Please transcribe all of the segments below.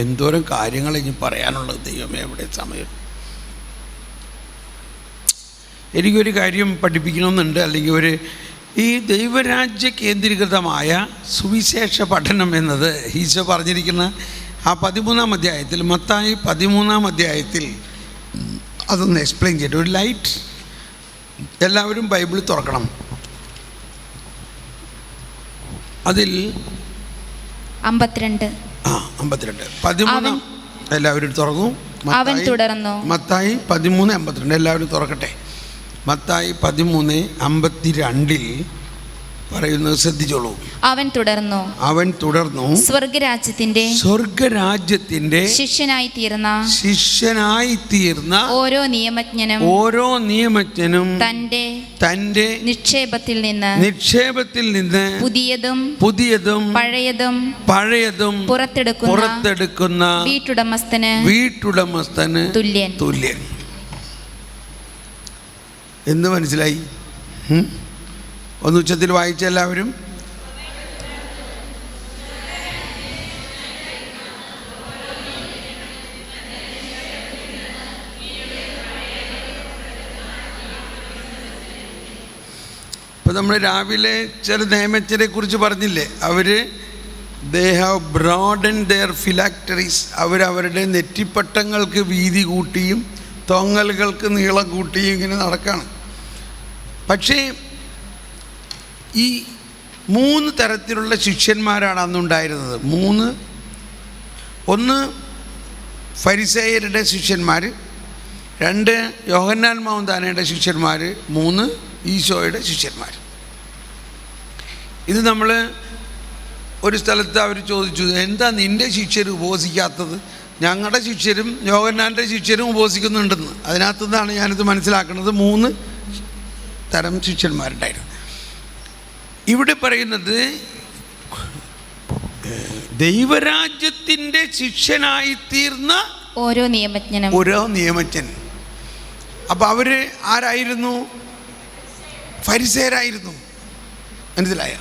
എന്തോരം കാര്യങ്ങൾ ഇനി പറയാനുള്ളത്. ദൈവമേ, എവിടെ സമയം. എനിക്കൊരു കാര്യം പഠിപ്പിക്കണമെന്നുണ്ട്. അല്ലെങ്കിൽ ഈ ദൈവരാജ്യ കേന്ദ്രീകൃതമായ സുവിശേഷ പഠനം എന്നത് ഈശോ പറഞ്ഞിരിക്കുന്ന ആ 13-ാം അധ്യായത്തിൽ, മത്തായി 13-ാം അധ്യായത്തിൽ അതൊന്ന് എക്സ്പ്ലെയിൻ ചെയ്തിട്ട്. ഒരു ലൈറ്റ്, എല്ലാവരും ബൈബിൾ തുറക്കണം. അതിൽ 52 13 എല്ലാവരും തുറന്നു. അവൻ തുടർന്നു. മത്തായി 13:52 എല്ലാവരും തുറക്കട്ടെ. മത്തായി 13:52 പറയുന്നത് ശ്രദ്ധിച്ചോളൂ. അവൻ തുടർന്നു സ്വർഗരാജ്യത്തിന്റെ ശിഷ്യനായി തീർന്ന ഓരോ നിയമജ്ഞനും തന്റെ നിക്ഷേപത്തിൽ നിന്ന് പുതിയതും പഴയതും പുറത്തെടുക്കുന്ന വീട്ടുടമസ്ഥന് തുല്യൻ. എന്ന് മനസ്സിലായി? ഒന്ന് ഉച്ചത്തിൽ വായിച്ച എല്ലാവരും. ഇപ്പം നമ്മൾ രാവിലെ ചില നിയമജ്ഞരെ കുറിച്ച് പറഞ്ഞില്ലേ? They have broaden their phylacteries. അവരവരുടെ നെറ്റിപ്പട്ടങ്ങൾക്ക് വീതി കൂട്ടിയും തൊങ്ങലുകൾക്ക് നീളം കൂട്ടിയും ഇങ്ങനെ നടക്കുകയാണ്. പക്ഷേ ഈ 3 തരത്തിലുള്ള ശിഷ്യന്മാരാണ് അന്നുണ്ടായിരുന്നത്. 3. ഒന്ന് ഫരിസേയരുടെ ശിഷ്യന്മാർ, 2 യോഹന്നാൻ മൗന്താനയുടെ ശിഷ്യന്മാർ, 3 ഈശോയുടെ ശിഷ്യന്മാർ. ഇത് നമ്മൾ ഒരു സ്ഥലത്ത് അവർ ചോദിച്ചു, എന്താ നിൻ്റെ ശിഷ്യർ ഉപവസിക്കാത്തത്? ഞങ്ങളുടെ ശിഷ്യരും യോഹന്നാൻ്റെ ശിഷ്യരും ഉപവസിക്കുന്നുണ്ടെന്ന്. അതിനകത്തു നിന്നാണ് ഞാനിത് മനസ്സിലാക്കുന്നത്. 3 തരം ശിഷ്യന്മാരുണ്ടായിരുന്നു. ഇവിടെ പറയുന്നത് ദൈവരാജ്യത്തിൻ്റെ ശിഷ്യനായിത്തീർന്ന ഓരോ നിയമജ്ഞൻ. അപ്പം അവർ ആരായിരുന്നു? ഫരിസേയരായിരുന്നു. മനസ്സിലായോ?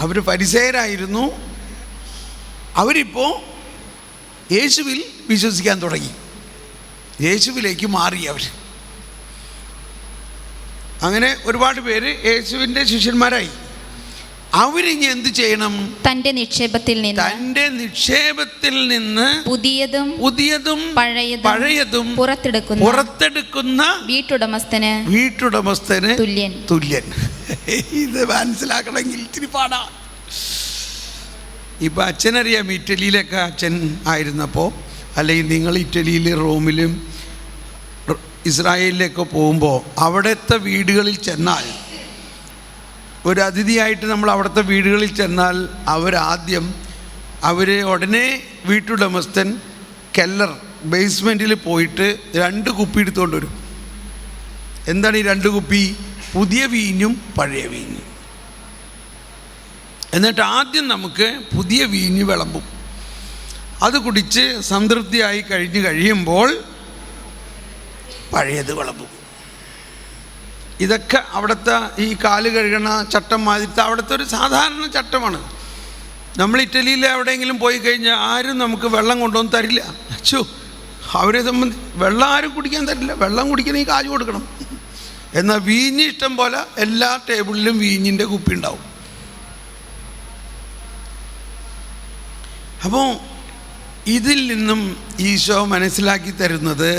അവർ ഫരിസേയരായിരുന്നു. അവരിപ്പോൾ യേശുവിൽ വിശ്വസിക്കാൻ തുടങ്ങി. യേശുവിലേക്ക് മാറി അവർ. അങ്ങനെ ഒരുപാട് പേര് യേശുവിൻ്റെ ശിഷ്യന്മാരായി. അവരിനി എന്ത് ചെയ്യണം? തൻ്റെ നിക്ഷേപത്തിൽ നിന്ന് പുതിയതും പഴയതും പുറത്തെടുക്കുന്ന വീട്ടുടമസ്ഥന് തുല്യൻ. ഇത് മനസ്സിലാക്കണമെങ്കിൽ ഇത്തിരി പാടാ. ഇപ്പം അച്ഛനറിയാം, ഇറ്റലിയിലൊക്കെ അച്ഛൻ ആയിരുന്നപ്പോൾ, അല്ലെങ്കിൽ നിങ്ങൾ ഇറ്റലിയിൽ റോമിലും ഇസ്രായേലിലേക്ക് പോകുമ്പോൾ അവിടുത്തെ വീടുകളിൽ ചെന്നാൽ, ഒരു അതിഥിയായിട്ട് നമ്മൾ അവിടുത്തെ വീടുകളിൽ ചെന്നാൽ ഉടനെ വീട്ടുടമസ്ഥൻ കെല്ലർ ബേസ്മെൻറ്റിൽ പോയിട്ട് 2 കുപ്പി എടുത്തുകൊണ്ട് വരും. എന്താണ് ഈ 2 കുപ്പി? പുതിയ വീഞ്ഞും പഴയ വീഞ്ഞും. എന്നിട്ട് ആദ്യം നമുക്ക് പുതിയ വീഞ്ഞ് വിളമ്പും. അത് കുടിച്ച് സംതൃപ്തിയായി കഴിയുമ്പോൾ പഴയത് വിളമ്പും. ഇതൊക്കെ അവിടുത്തെ ഈ കാല് കഴുകണ ചട്ടം മാതിരത്തെ അവിടുത്തെ ഒരു സാധാരണ ചട്ടമാണ്. നമ്മൾ ഇറ്റലിയിൽ എവിടെയെങ്കിലും പോയി കഴിഞ്ഞാൽ ആരും നമുക്ക് വെള്ളം കൊണ്ടുവന്ന് തരില്ല. അവരെ സംബന്ധിച്ച് വെള്ളം ആരും കുടിക്കാൻ തരില്ല. വെള്ളം കുടിക്കണമെങ്കിൽ കാശ് കൊടുക്കണം. എന്നാൽ വീഞ്ഞ് ഇഷ്ടം പോലെ എല്ലാ ടേബിളിലും വീഞ്ഞിൻ്റെ കുപ്പി ഉണ്ടാവും. അപ്പോൾ ഇതിൽ നിന്നും ഈശോ മനസ്സിലാക്കി തരുന്നത്,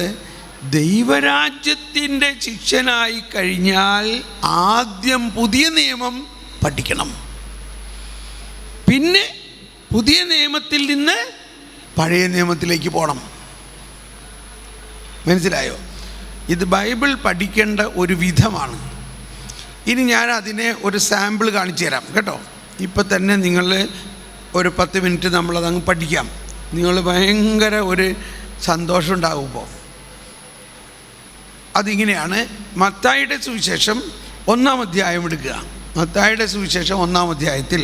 ദൈവരാജ്യത്തിൻ്റെ ശിഷ്യനായി കഴിഞ്ഞാൽ ആദ്യം പുതിയ നിയമം പഠിക്കണം. പിന്നെ പുതിയ നിയമത്തിൽ നിന്ന് പഴയ നിയമത്തിലേക്ക് പോകണം. മനസ്സിലായോ? ഇത് ബൈബിൾ പഠിക്കേണ്ട ഒരു വിധമാണ്. ഇനി ഞാൻ അതിനെ ഒരു സാമ്പിൾ കാണിച്ചു തരാം കേട്ടോ. ഇപ്പം തന്നെ നിങ്ങൾ ഒരു 10 മിനിറ്റ് നമ്മളതങ്ങ് പഠിക്കാം. നിങ്ങൾ ഭയങ്കര ഒരു സന്തോഷം ഉണ്ടാകുമ്പോൾ. അതിങ്ങനെയാണ്. മത്തായിയുടെ സുവിശേഷം 1-ാം അധ്യായം എടുക്കുക. മത്തായിയുടെ സുവിശേഷം 1-ാം അധ്യായത്തിൽ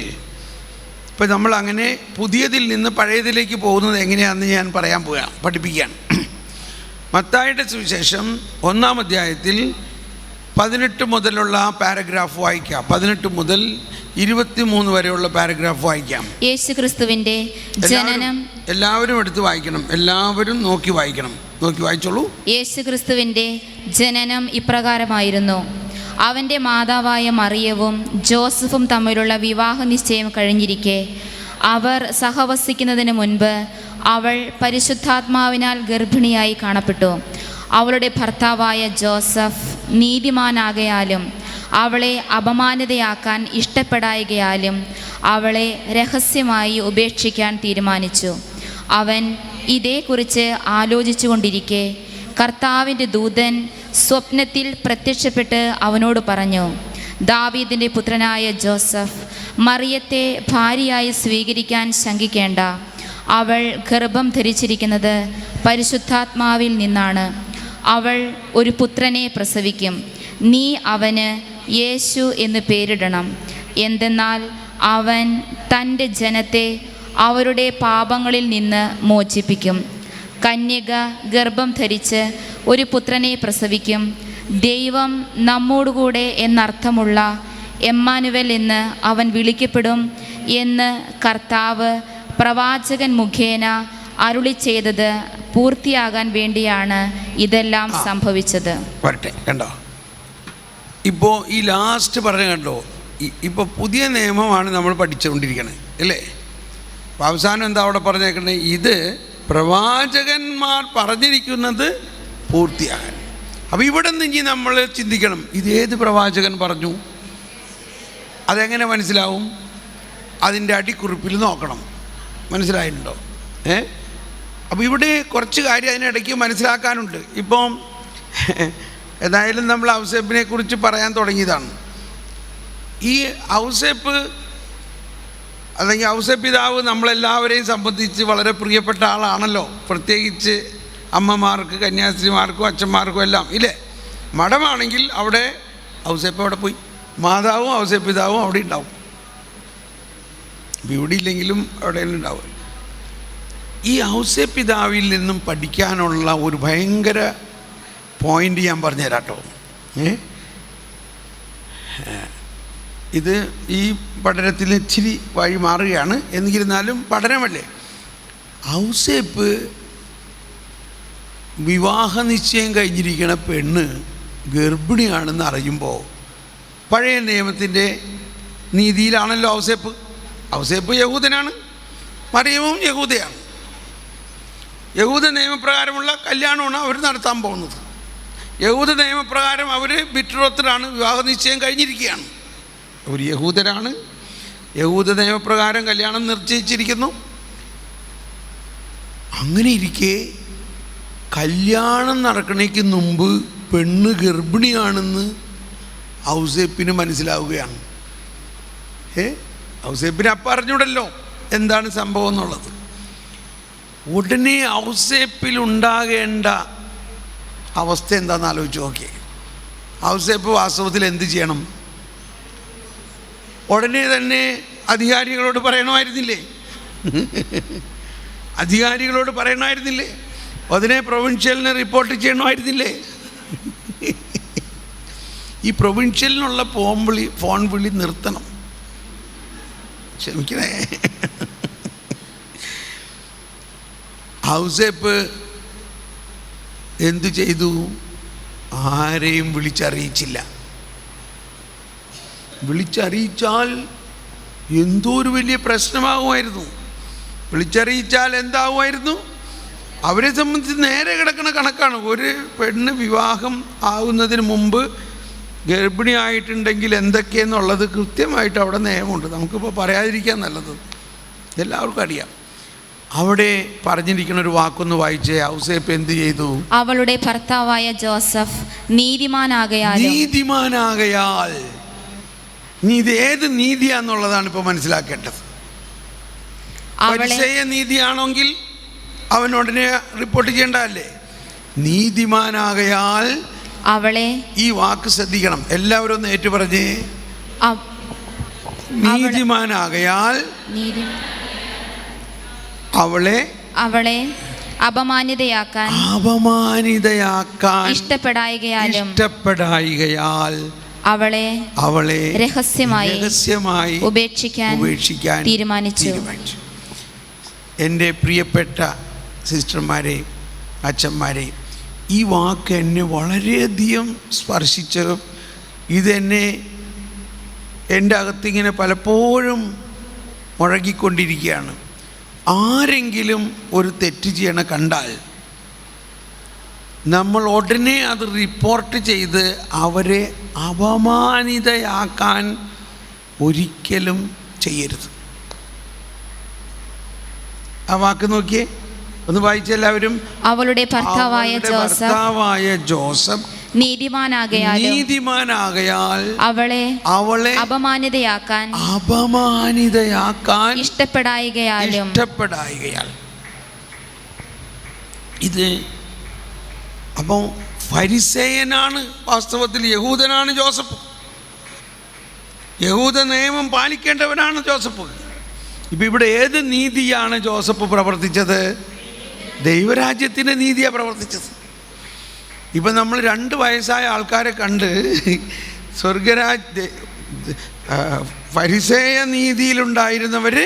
ഇപ്പം നമ്മളങ്ങനെ പുതിയതിൽ നിന്ന് പഴയതിലേക്ക് പോകുന്നത് എങ്ങനെയാണെന്ന് ഞാൻ പഠിപ്പിക്കുകയാണ്. മത്തായിയുടെ സുവിശേഷം 1-ാം അധ്യായത്തിൽ 18 മുതലുള്ള പാരഗ്രാഫ് വായിക്കാം. 18 മുതൽ 23 വരെയുള്ള പാരഗ്രാഫ് വായിക്കാം. യേശുക്രിസ്തുവിന്റെ ജനനം. എല്ലാവരും എടുത്ത് വായിക്കണം, എല്ലാവരും നോക്കി വായിക്കണം. നോക്കി വായിച്ചോളൂ. യേശുക്രിസ്തുവിന്റെ ജനനം ഇപ്രകാരമായിരുന്നു. അവന്റെ മാതാവായ മറിയവും ജോസഫും തമ്മിലുള്ള വിവാഹ നിശ്ചയം കഴിഞ്ഞിരിക്കെ അവർ സഹവസിക്കുന്നതിന് മുൻപ് അവൾ പരിശുദ്ധാത്മാവിനാൽ ഗർഭിണിയായി കാണപ്പെട്ടു. അവളുടെ ഭർത്താവായ ജോസഫ് നീതിമാനാകയാലും അവളെ അപമാനിതയാക്കാൻ ഇഷ്ടപ്പെടായകയാലും അവളെ രഹസ്യമായി ഉപേക്ഷിക്കാൻ തീരുമാനിച്ചു. അവൻ ഇതേക്കുറിച്ച് ആലോചിച്ചു കൊണ്ടിരിക്കെ കർത്താവിൻ്റെ ദൂതൻ സ്വപ്നത്തിൽ പ്രത്യക്ഷപ്പെട്ട് അവനോട് പറഞ്ഞു, ദാവീദിൻ്റെ പുത്രനായ ജോസഫ്, മറിയത്തെ ഭാര്യയായി സ്വീകരിക്കാൻ ശങ്കിക്കേണ്ട. അവൾ ഗർഭം ധരിച്ചിരിക്കുന്നത് പരിശുദ്ധാത്മാവിൽ നിന്നാണ്. അവൾ ഒരു പുത്രനെ പ്രസവിക്കും. നീ അവന് യേശു എന്ന് പേരിടണം. എന്തെന്നാൽ അവൻ തൻ്റെ ജനത്തെ അവരുടെ പാപങ്ങളിൽ നിന്ന് മോചിപ്പിക്കും. കന്യക ഗർഭം ധരിച്ച് ഒരു പുത്രനെ പ്രസവിക്കും. ദൈവം നമ്മോടുകൂടെ എന്നർത്ഥമുള്ള എമ്മാനുവൽ എന്ന് അവൻ വിളിക്കപ്പെടും എന്ന് കർത്താവ് പ്രവാചകൻ മുഖേന അരുളി ചെയ്തത് പൂർത്തിയാകാൻ വേണ്ടിയാണ് ഇതെല്ലാം സംഭവിച്ചത്. വരട്ടെ, കണ്ടോ? ഇപ്പോൾ ഈ ലാസ്റ്റ് പറഞ്ഞ കണ്ടോ? ഇപ്പോൾ പുതിയ നിയമമാണ് നമ്മൾ പഠിച്ചുകൊണ്ടിരിക്കണേ അല്ലേ? അപ്പോൾ അവസാനം എന്താ അവിടെ പറഞ്ഞേക്കണേ? ഇത് പ്രവാചകന്മാർ പറഞ്ഞിരിക്കുന്നത് പൂർത്തിയാകാൻ. അപ്പോൾ ഇവിടെ നിന്ന് ഇനി നമ്മൾ ചിന്തിക്കണം, ഇതേത് പ്രവാചകൻ പറഞ്ഞു? അതെങ്ങനെ മനസ്സിലാവും? അതിൻ്റെ അടിക്കുറിപ്പിൽ നോക്കണം. മനസ്സിലായിട്ടുണ്ടോ? അപ്പോൾ ഇവിടെ കുറച്ച് കാര്യം അതിനിടയ്ക്ക് മനസ്സിലാക്കാനുണ്ട്. ഇപ്പം ഏതായാലും നമ്മൾ ഔസേപ്പിനെ കുറിച്ച് പറയാൻ തുടങ്ങിയതാണ്. ഈ ഔസേപ്പ് അല്ലെങ്കിൽ ഔസേപ്പ് പിതാവ് നമ്മളെല്ലാവരെയും സംബന്ധിച്ച് വളരെ പ്രിയപ്പെട്ട ആളാണല്ലോ. പ്രത്യേകിച്ച് അമ്മമാർക്ക്, കന്യാസ്ത്രീമാർക്കും അച്ഛന്മാർക്കും എല്ലാം ഇല്ലേ? മഠമാണെങ്കിൽ അവിടെ ഔസേപ്പ് അവിടെ പോയി, മാതാവും ഔസേപ്പ് പിതാവും അവിടെ ഉണ്ടാവും. ഇവിടെ ഇല്ലെങ്കിലും അവിടെ ഉണ്ടാവും. ഈ ഔസേപ്പ് പിതാവിൽ നിന്നും പഠിക്കാനുള്ള ഒരു ഭയങ്കര പോയിൻ്റ് ഞാൻ പറഞ്ഞുതരാം കേട്ടോ. ഇത് ഈ പഠനത്തിൽ ഇച്ചിരി വഴി മാറുകയാണ്. എന്നിരുന്നാലും പഠനമല്ലേ. ഔസേപ്പ് വിവാഹ നിശ്ചയം കഴിഞ്ഞിരിക്കണ പെണ്ണ് ഗർഭിണിയാണെന്ന് അറിയുമ്പോൾ പഴയ നിയമത്തിൻ്റെ നീതിയിലാണല്ലോ ഔസേപ്പ്. ഔസേപ്പ് യഹൂദനാണ്, മറിയവും യഹൂദയാണ്. യഹൂദ നിയമപ്രകാരമുള്ള കല്യാണമാണ് അവർ നടത്താൻ പോകുന്നത്. യഹൂദ നിയമപ്രകാരം അവർ ബിട്രോത്തിലാണ്, വിവാഹ നിശ്ചയം കഴിഞ്ഞിരിക്കുകയാണ്. അവർ യഹൂദരാണ്. യഹൂദ നിയമപ്രകാരം കല്യാണം നിശ്ചയിച്ചിരിക്കുന്നു. അങ്ങനെ ഇരിക്കെ കല്യാണം നടക്കണേക്ക് മുമ്പ് പെണ്ണ് ഗർഭിണിയാണെന്ന് ഔസേപ്പിന് മനസ്സിലാവുകയാണ്. ഔസേപ്പിന് അപ്പം അറിഞ്ഞൂടല്ലോ എന്താണ് സംഭവം എന്നുള്ളത്. ഉടനെ ഔസേപ്പിലുണ്ടാകേണ്ട അവസ്ഥ എന്താണെന്ന് ആലോചിച്ച് നോക്കിയേ. ഔസേപ്പ് വാസ്തവത്തിൽ എന്ത് ചെയ്യണം? ഉടനെ തന്നെ അധികാരികളോട് പറയണമായിരുന്നില്ലേ? അധികാരികളോട് പറയണമായിരുന്നില്ലേ? അതിനെ പ്രൊവിൻഷ്യലിന് റിപ്പോർട്ട് ചെയ്യണമായിരുന്നില്ലേ? ഈ പ്രൊവിൻഷ്യലിനുള്ള ഫോൺ വിളി നിർത്തണം. ക്ഷമിക്കണേ. ഔസേപ്പ് എന്തു ചെയ്തു? ആരെയും വിളിച്ചറിയിച്ചില്ല. വിളിച്ചറിയിച്ചാൽ എന്തോ ഒരു വലിയ പ്രശ്നമാകുമായിരുന്നു. വിളിച്ചറിയിച്ചാൽ എന്താകുമായിരുന്നു? അവരെ സംബന്ധിച്ച് നേരെ കിടക്കുന്ന കണക്കാണ്. ഒരു പെണ്ണ് വിവാഹം ആകുന്നതിന് മുമ്പ് ഗർഭിണിയായിട്ടുണ്ടെങ്കിൽ എന്തൊക്കെയെന്നുള്ളത് കൃത്യമായിട്ട് അവിടെ നിയമമുണ്ട്. നമുക്കിപ്പോൾ പറയാതിരിക്കാൻ നല്ലത്, എല്ലാവർക്കും അറിയാം. അവിടെ പറഞ്ഞിരിക്കുന്ന ഒരു വാക്കൊന്ന് വായിച്ചേ. ഔസേപ്പ് എന്ത് ചെയ്തു? അവളുടെ ഭർത്താവായ ജോസഫ് നീതിമാനാകയാൽ. നീ ഇത് ഏത് നീതിയാന്നുള്ളതാണ് ഇപ്പോൾ മനസ്സിലാക്കേണ്ടത്. പരിചയ നീതിയാണെങ്കിൽ അവനോടനെ റിപ്പോർട്ട് ചെയ്യേണ്ടതല്ലേ? നീതിമാനാകയാൽ അവളെ. ഈ വാക്ക് ശ്രദ്ധിക്കണം, എല്ലാവരും ഒന്ന് ഏറ്റു പറഞ്ഞേ. നീതിമാനാകയാൽ അവളെ അപമാനിതയാക്കാൻ ഇഷ്ടപ്പെടായികയാൽ അവളെ രഹസ്യമായി ഉപേക്ഷിക്കാൻ തീരുമാനിച്ചു. എൻ്റെ പ്രിയപ്പെട്ട സിസ്റ്റർമാരെ, അച്ഛന്മാരെ, ഈ വാക്ക് എന്നെ വളരെയധികം സ്പർശിച്ചു. ഇതെന്നെ എൻ്റെ അകത്തിങ്ങനെ പലപ്പോഴും മുഴകിക്കൊണ്ടിരിക്കുകയാണ്. ആരെങ്കിലും ഒരു തെറ്റ് ചെയ്യണ കണ്ടാൽ നമ്മൾ ഉടനെ അത് റിപ്പോർട്ട് ചെയ്ത് അവരെ അപമാനിതയാക്കാൻ ഒരിക്കലും ചെയ്യരുത്. ആ വാക്ക് നോക്കിയേ, ഒന്ന് വായിച്ചെല്ലാവരും. അവളുടെ ഭർത്താവായ ജോസഫ് നീതിമാനാകയാൽ അവളെ അപമാനിതയാക്കാൻ ഇഷ്ടപ്പെടായികയാൽ. ഇത് അപ്പോൾ ഫരിസേയനാണ് വാസ്തവത്തിൽ, യഹൂദനാണ് ജോസഫ്. യഹൂദ നിയമം പാലിക്കേണ്ടവനാണ് ജോസഫ്. ഇപ്പം ഇവിടെ ഏത് നീതിയാണ് ജോസഫ് പ്രവർത്തിച്ചത്? ദൈവരാജ്യത്തിൻ്റെ നീതിയാണ് പ്രവർത്തിച്ചത്. ഇപ്പം നമ്മൾ 2 വയസ്സായ ആൾക്കാരെ കണ്ട് ഫരിസേയ നീതിയിലുണ്ടായിരുന്നവർ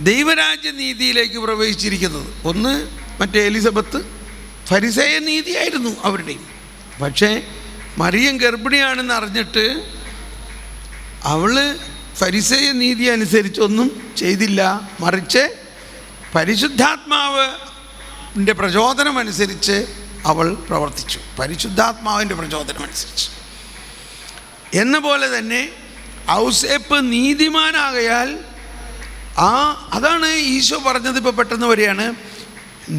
ദൈവരാജ്യ നീതിയിലേക്ക് പ്രവേശിച്ചിരിക്കുന്നത്. ഒന്ന് മറ്റേ എലിസബത്ത് ഫരിസേയ നീതിയായിരുന്നു അവരുടെയും. പക്ഷേ മറിയം ഗർഭിണിയാണെന്ന് അറിഞ്ഞിട്ട് അവൾ ഫരിസേയ നീതി അനുസരിച്ചൊന്നും ചെയ്തില്ല, മറിച്ച് പരിശുദ്ധാത്മാവിൻ്റെ പ്രചോദനമനുസരിച്ച് അവൾ പ്രവർത്തിച്ചു. പരിശുദ്ധാത്മാവിൻ്റെ പ്രചോദനമനുസരിച്ച്. എന്ന പോലെ തന്നെ ഔസേപ്പ് നീതിമാനാകയാൽ അതാണ് ഈശോ പറഞ്ഞത്. ഇപ്പോൾ പെട്ടെന്ന് വരികയാണ്,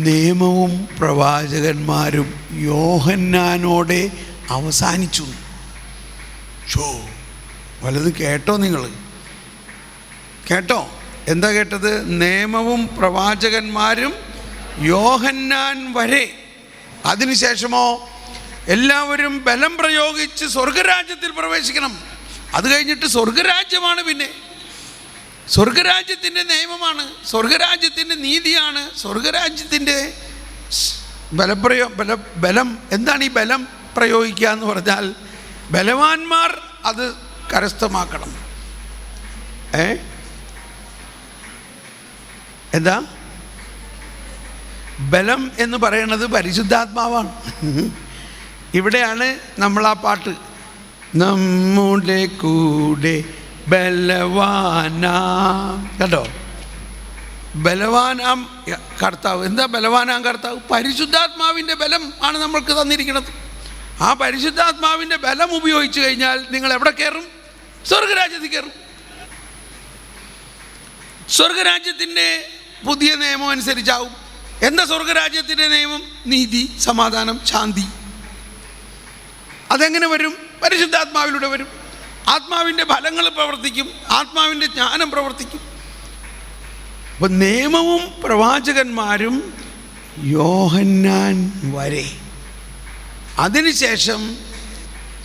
നിയമവും പ്രവാചകന്മാരും യോഹന്നാനോടെ അവസാനിച്ചു. വലത് കേട്ടോ? നിങ്ങൾ കേട്ടോ? എന്താ കേട്ടത്? നിയമവും പ്രവാചകന്മാരും യോഹന്നാൻ വരെ. അതിനുശേഷമോ എല്ലാവരും ബലം പ്രയോഗിച്ച് സ്വർഗരാജ്യത്തിൽ പ്രവേശിക്കണം. അത് കഴിഞ്ഞിട്ട് സ്വർഗരാജ്യമാണ്. പിന്നെ സ്വർഗരാജ്യത്തിൻ്റെ നിയമമാണ്, സ്വർഗരാജ്യത്തിൻ്റെ നീതിയാണ്, സ്വർഗരാജ്യത്തിൻ്റെ ബലം. എന്താണ് ഈ ബലം പ്രയോഗിക്കുക എന്ന് പറഞ്ഞാൽ? ബലവാന്മാർ അത് കരസ്ഥമാക്കണം. എന്താ ബലം എന്ന് പറയുന്നത്? പരിശുദ്ധാത്മാവാണ്. ഇവിടെയാണ് നമ്മൾ ആ പാട്ട്, നമ്മുടെ കൂടെ ബലവാനാം, കേട്ടോ? ബലവാനാം കർത്താവ്. എന്താ ബലവാനാം കർത്താവ്? പരിശുദ്ധാത്മാവിൻ്റെ ബലം ആണ് നമ്മൾക്ക് തന്നിരിക്കുന്നത്. ആ പരിശുദ്ധാത്മാവിൻ്റെ ബലം ഉപയോഗിച്ച് കഴിഞ്ഞാൽ നിങ്ങൾ എവിടെ കയറും? സ്വർഗരാജ്യത്തിൽ കയറും. സ്വർഗരാജ്യത്തിൻ്റെ പുതിയ നിയമം അനുസരിച്ചാവും. എന്താ സ്വർഗരാജ്യത്തിൻ്റെ നിയമം? നീതി, സമാധാനം, ശാന്തി. അതെങ്ങനെ വരും? പരിശുദ്ധാത്മാവിലൂടെ വരും. ആത്മാവിൻ്റെ ഫലങ്ങൾ പ്രവർത്തിക്കും, ആത്മാവിൻ്റെ ജ്ഞാനം പ്രവർത്തിക്കും. അപ്പം നിയമവും പ്രവാചകന്മാരും യോഹന്നാൻ വരെ. അതിനുശേഷം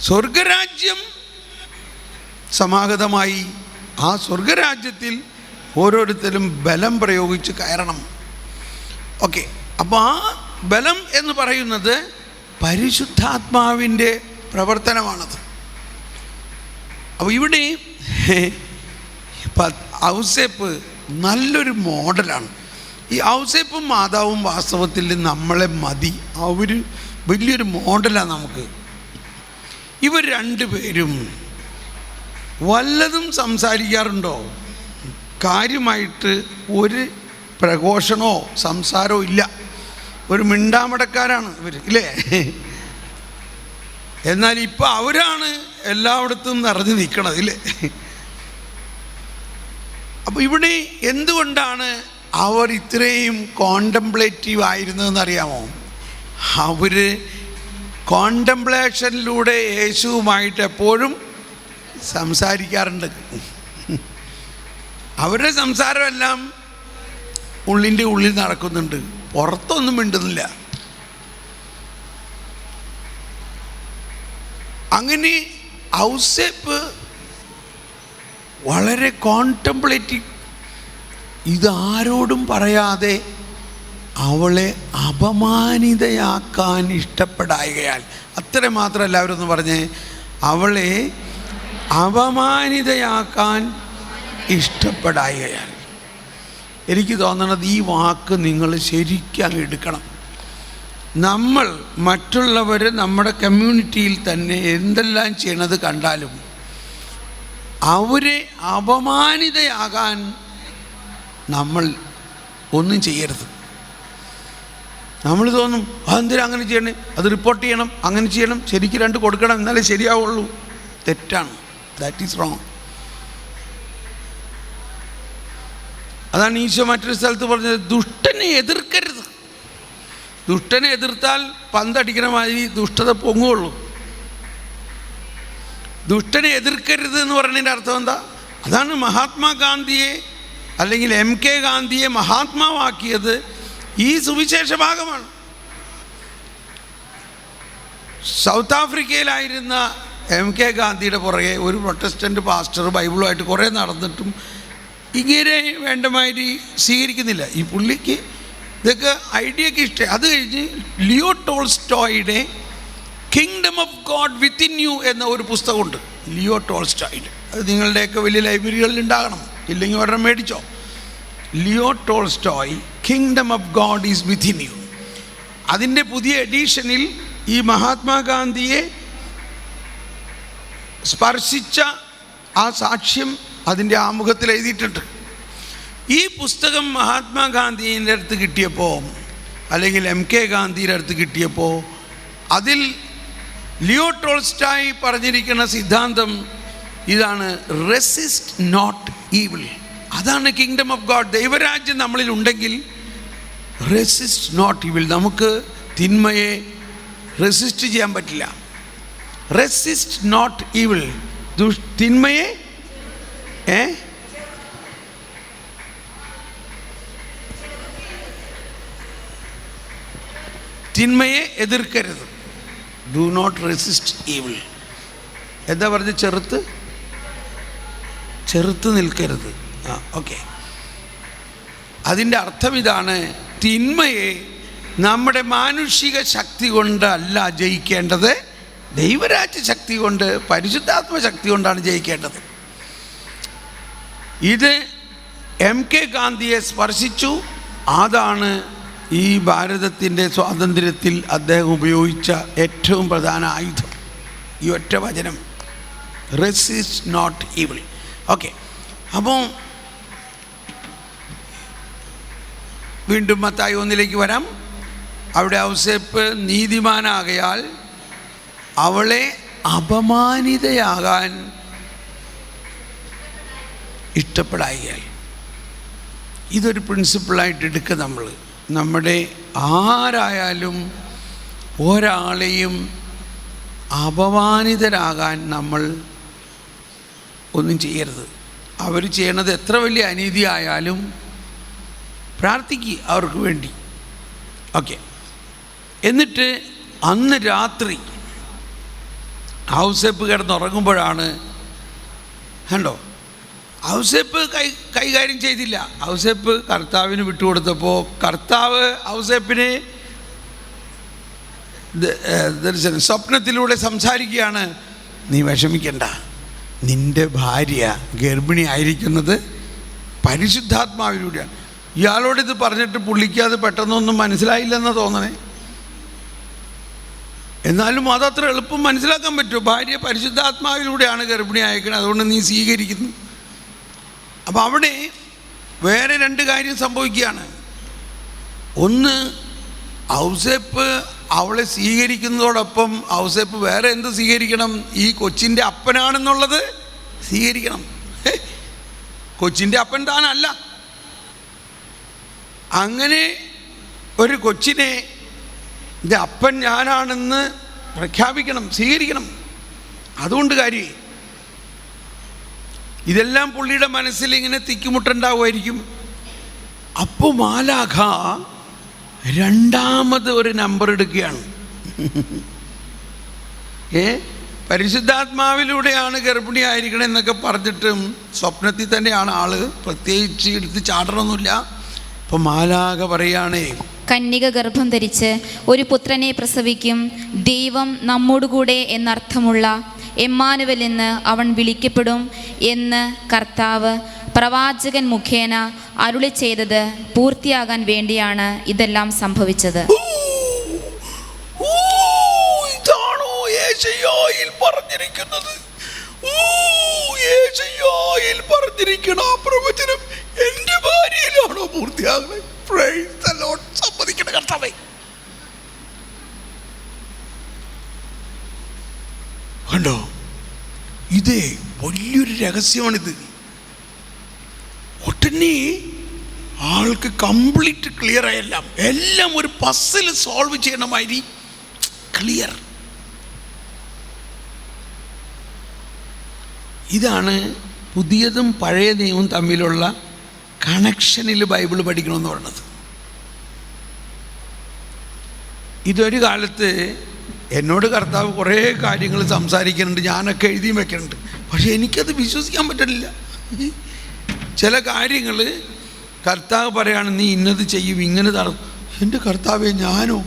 സ്വർഗരാജ്യം സമാഗതമായി. ആ സ്വർഗരാജ്യത്തിൽ ഓരോരുത്തരും ബലം പ്രയോഗിച്ച് കയറണം. ഓക്കെ, അപ്പോൾ ആ ബലം എന്ന് പറയുന്നത് പരിശുദ്ധാത്മാവിൻ്റെ പ്രവർത്തനമാണത്. അപ്പോൾ ഇവിടെ ഔസേപ്പ് നല്ലൊരു മോഡലാണ്. ഈ ഔസേപ്പും മാതാവും വാസ്തവത്തിൽ നമ്മളെ മതി. അവർ വലിയൊരു മോഡലാണ് നമുക്ക്. ഇവർ 2 പേരും വല്ലതും സംസാരിക്കാറുണ്ടോ? കാര്യമായിട്ട് ഒരു പ്രഘോഷണമോ സംസാരമോ ഇല്ല. ഒരു മിണ്ടാമടക്കാരാണ് ഇവർ, ഇല്ലേ? എന്നാൽ ഇപ്പം അവരാണ് എല്ലായിടത്തും നിറഞ്ഞു നിൽക്കണത്, ഇല്ലേ? അപ്പോൾ ഇവിടെ എന്തുകൊണ്ടാണ് അവർ ഇത്രയും കോണ്ടംപ്ലേറ്റീവ് ആയിരുന്നതെന്നറിയാമോ? അവർ കോണ്ടംപ്ലേഷനിലൂടെ യേശുവുമായിട്ട് എപ്പോഴും സംസാരിക്കാറുണ്ട്. അവരുടെ സംസാരമെല്ലാം ഉള്ളിൻ്റെ ഉള്ളിൽ നടക്കുന്നുണ്ട്, പുറത്തൊന്നും മിണ്ടുന്നില്ല. അങ്ങനെ ഔസേപ്പ് വളരെ കോണ്ടംപ്ലേറ്റീവ്. ഇതാരോടും പറയാതെ അവളെ അപമാനിതയാക്കാൻ ഇഷ്ടപ്പെടായികയാൽ. അത്ര മാത്രമല്ല, അവരൊന്ന് പറഞ്ഞേ, അവളെ അപമാനിതയാക്കാൻ ഇഷ്ടപ്പെടായികയാൽ. എനിക്ക് തോന്നണത് ഈ വാക്ക് നിങ്ങൾ ശരിക്കും അങ്ങ് എടുക്കണം. നമ്മൾ മറ്റുള്ളവർ നമ്മുടെ കമ്മ്യൂണിറ്റിയിൽ തന്നെ എന്തെല്ലാം ചെയ്യണത് കണ്ടാലും അവരെ അപമാനിതയാകാൻ നമ്മൾ ഒന്നും ചെയ്യരുത്. നമ്മൾ തോന്നും അതെന്തിനാ അങ്ങനെ ചെയ്യണേ, അത് റിപ്പോർട്ട് ചെയ്യണം, അങ്ങനെ ചെയ്യണം, ശരിക്ക് 2 കൊടുക്കണം, എന്നാലേ ശരിയാവുള്ളൂ. തെറ്റാണ്. That is wrong. അതാണ് ഈശോ മറ്റൊരു സ്ഥലത്ത് പറഞ്ഞത്, ദുഷ്ടനെ എതിർക്കരുത്. ദുഷ്ടനെ എതിർത്താൽ പന്തടിക്കണ മാതിരി ദുഷ്ടത പൊങ്ങുള്ളൂ. ദുഷ്ടനെ എതിർക്കരുത് എന്ന് പറഞ്ഞതിൻ്റെ അർത്ഥം എന്താ? അതാണ് മഹാത്മാഗാന്ധിയെ അല്ലെങ്കിൽ MK ഗാന്ധിയെ മഹാത്മാവാക്കിയത് ഈ സുവിശേഷ ഭാഗമാണ്. സൗത്ത് ആഫ്രിക്കയിലായിരുന്ന MK ഗാന്ധിയുടെ പുറകെ ഒരു പ്രൊട്ടസ്റ്റൻ്റ് പാസ്റ്റർ ബൈബിളുമായിട്ട് കുറേ നടന്നിട്ടും ഇങ്ങനെ വേണ്ടമാതിരി സ്വീകരിക്കുന്നില്ല. ഈ പുള്ളിക്ക് ഇതൊക്കെ ഐഡിയയൊക്കെ ഇഷ്ടം. അത് കഴിഞ്ഞ് ലിയോ ടോൾസ്റ്റോയുടെ Kingdom of God within you എന്ന ഒരു പുസ്തകമുണ്ട്, ലിയോ ടോൾസ്റ്റോയുടെ. അത് നിങ്ങളുടെയൊക്കെ വലിയ ലൈബ്രറികളിൽ ഉണ്ടാകണം, ഇല്ലെങ്കിൽ ഒരെണ്ണം മേടിച്ചോ. Leo Tolstoy kingdom of God is within you. അതിൻ്റെ പുതിയ എഡീഷനിൽ ഈ മഹാത്മാഗാന്ധിയെ സ്പർശിച്ച ആ സാക്ഷ്യം അതിൻ്റെ ആമുഖത്തിൽ എഴുതിയിട്ടുണ്ട്. ഈ പുസ്തകം മഹാത്മാഗാന്ധിയുടെ അടുത്ത് കിട്ടിയപ്പോൾ അല്ലെങ്കിൽ MK ഗാന്ധിയുടെ അടുത്ത് കിട്ടിയപ്പോൾ അതിൽ ലിയോ ടോൾസ്റ്റോയ് പറഞ്ഞിരിക്കുന്ന സിദ്ധാന്തം ഇതാണ്, റെസിസ്റ്റ് നോട്ട് ഈവിൾ. അതാണ് കിങ്ഡം ഓഫ് ഗോഡ്. ദൈവരാജ്യം നമ്മളിൽ ഉണ്ടെങ്കിൽ റെസിസ്റ്റ് നോട്ട് ഈവിൾ. നമുക്ക് തിന്മയെ റെസിസ്റ്റ് ചെയ്യാൻ പറ്റില്ല. റെസിസ്റ്റ് നോട്ട് ഈവിൾ, തിന്മയെ തിന്മയെ എതിർക്കരുത്. Do not resist evil. എന്താ പറഞ്ഞ്? ചെറുത്ത് നിൽക്കരുത്. ഓക്കെ. അതിൻ്റെ അർത്ഥം ഇതാണ്, തിന്മയെ നമ്മുടെ മാനുഷിക ശക്തി കൊണ്ടല്ല ജയിക്കേണ്ടത്, ദൈവരാജ്യ ശക്തി കൊണ്ട്, പരിശുദ്ധാത്മ ശക്തി കൊണ്ടാണ് ജയിക്കേണ്ടത്. ഇത് MK ഗാന്ധിയെ സ്പർശിച്ചു. അതാണ് ഈ ഭാരതത്തിൻ്റെ സ്വാതന്ത്ര്യത്തിൽ അദ്ദേഹം ഉപയോഗിച്ച ഏറ്റവും പ്രധാന ആയുധം, ഈ ഒറ്റ വചനം, റെസിസ്റ്റ് നോട്ട് ഈവിൾ. ഓക്കെ. അപ്പോൾ വീണ്ടും മത്തായി 1 വരാം. അവിടെ ഔസേപ്പ് നീതിമാനാകയാൽ അവളെ അപമാനിതയാകാൻ ഇഷ്ടപ്പെടായികയാൽ. ഇതൊരു പ്രിൻസിപ്പിളായിട്ട് എടുക്കുക. നമ്മുടെ ആരായാലും ഒരാളെയും അപമാനിതരാകാൻ നമ്മൾ ഒന്നും ചെയ്യരുത്. അവർ ചെയ്യണത് എത്ര വലിയ അനീതി ആയാലും പ്രാർത്ഥിക്കുക അവർക്ക് വേണ്ടി. ഓക്കെ. എന്നിട്ട് അന്ന് രാത്രി ഔസേപ്പ് കിടന്നുറങ്ങുമ്പോഴാണ്, കണ്ടോ, ഔസേപ്പ് കൈകാര്യം ചെയ്തില്ല. ഔസേപ്പ് കർത്താവിന് വിട്ടുകൊടുത്തപ്പോൾ കർത്താവ് ഔസേപ്പിനെ സ്വപ്നത്തിലൂടെ സംസാരിക്കുകയാണ്, നീ വിഷമിക്കണ്ട, നിൻ്റെ ഭാര്യ ഗർഭിണി ആയിരിക്കുന്നത് പരിശുദ്ധാത്മാവിലൂടെയാണ്. ഇയാളോടിത് പറഞ്ഞിട്ട് പുള്ളിക്ക് അത് പെട്ടെന്നൊന്നും മനസ്സിലായില്ലെന്ന് തോന്നണേ. എന്നാലും അതത്ര എളുപ്പം മനസ്സിലാക്കാൻ പറ്റുമോ? ഭാര്യ പരിശുദ്ധാത്മാവിലൂടെയാണ് ഗർഭിണി അയക്കുന്നത്, അതുകൊണ്ട് നീ സ്വീകരിക്കുന്നു. അപ്പോൾ അവിടെ വേറെ 2 കാര്യം സംഭവിക്കുകയാണ്. ഒന്ന്, ഔസേപ്പ് അവളെ സ്വീകരിക്കുന്നതോടൊപ്പം ഔസേപ്പ് വേറെ എന്ത് സ്വീകരിക്കണം? ഈ കൊച്ചിൻ്റെ അപ്പനാണെന്നുള്ളത് സ്വീകരിക്കണം. കൊച്ചിൻ്റെ അപ്പൻ താനല്ല. അങ്ങനെ ഒരു കൊച്ചിനെ ഇത് അപ്പൻ ഞാനാണെന്ന് പ്രഖ്യാപിക്കണം, സ്വീകരിക്കണം. അതുകൊണ്ട് കാര്യം ഇതെല്ലാം പുള്ളിയുടെ മനസ്സിൽ ഇങ്ങനെ തിക്കുമുട്ടുണ്ടാവുമായിരിക്കും. അപ്പോൾ മാലാഖ 2ാമത് ഒരു നമ്പർ എടുക്കുകയാണ്. പരിശുദ്ധാത്മാവിലൂടെയാണ് ഗർഭിണിയായിരിക്കണം എന്നൊക്കെ പറഞ്ഞിട്ടും സ്വപ്നത്തിൽ തന്നെയാണ് ആള്, പ്രത്യേകിച്ച് എടുത്ത് ചാടണമൊന്നുമില്ല. അപ്പോൾ മാലാഖ പറയുകയാണേ, കന്യക ഗർഭം ധരിച്ച് ഒരു പുത്രനെ പ്രസവിക്കും, ദൈവം നമ്മോടുകൂടെ എന്നർത്ഥമുള്ള എമ്മാനുവൽ എന്ന് അവൻ വിളിക്കപ്പെടും എന്ന് കർത്താവ് പ്രവാചകൻ മുഖേന അരുളി ചെയ്തത് പൂർത്തിയാകാൻ വേണ്ടിയാണ് ഇതെല്ലാം സംഭവിച്ചത്. ഇതാണോ യെശയ്യായിൽ പറഞ്ഞിരിക്കുന്നത്? യെശയ്യായിൽ പറഞ്ഞിരിക്കുന്ന ആ പ്രവചനം എൻ്റെ ഭാര്യയിലാണോ പൂർത്തിയാകുന്നത്? Praise the Lord. സമ്മതിക്കണ കർത്താവേ. കണ്ടോ, ഇതേ വലിയൊരു രഹസ്യമാണിത്. ഒട്ടനെ ആൾക്ക് കംപ്ലീറ്റ് ക്ലിയർ ആയെല്ലാം, എല്ലാം ഒരു പസിൽ സോൾവ് ചെയ്യണമാതിരി ക്ലിയർ. ഇതാണ് പുതിയതും പഴയ നിയമവും തമ്മിലുള്ള കണക്ഷനിൽ ബൈബിൾ പഠിക്കണമെന്ന് പറയുന്നത്. ഇതൊരു കാലത്ത് എന്നോട് കർത്താവ് കുറേ കാര്യങ്ങൾ സംസാരിക്കുന്നുണ്ട്, ഞാനൊക്കെ എഴുതി വയ്ക്കുന്നുണ്ട്. പക്ഷെ എനിക്കത് വിശ്വസിക്കാൻ പറ്റില്ല. ചില കാര്യങ്ങൾ കർത്താവ് പറയാണ്, നീ ഇന്നത് ചെയ്യും, ഇങ്ങനെ നടക്കും. എൻ്റെ കർത്താവെ, ഞാനോ?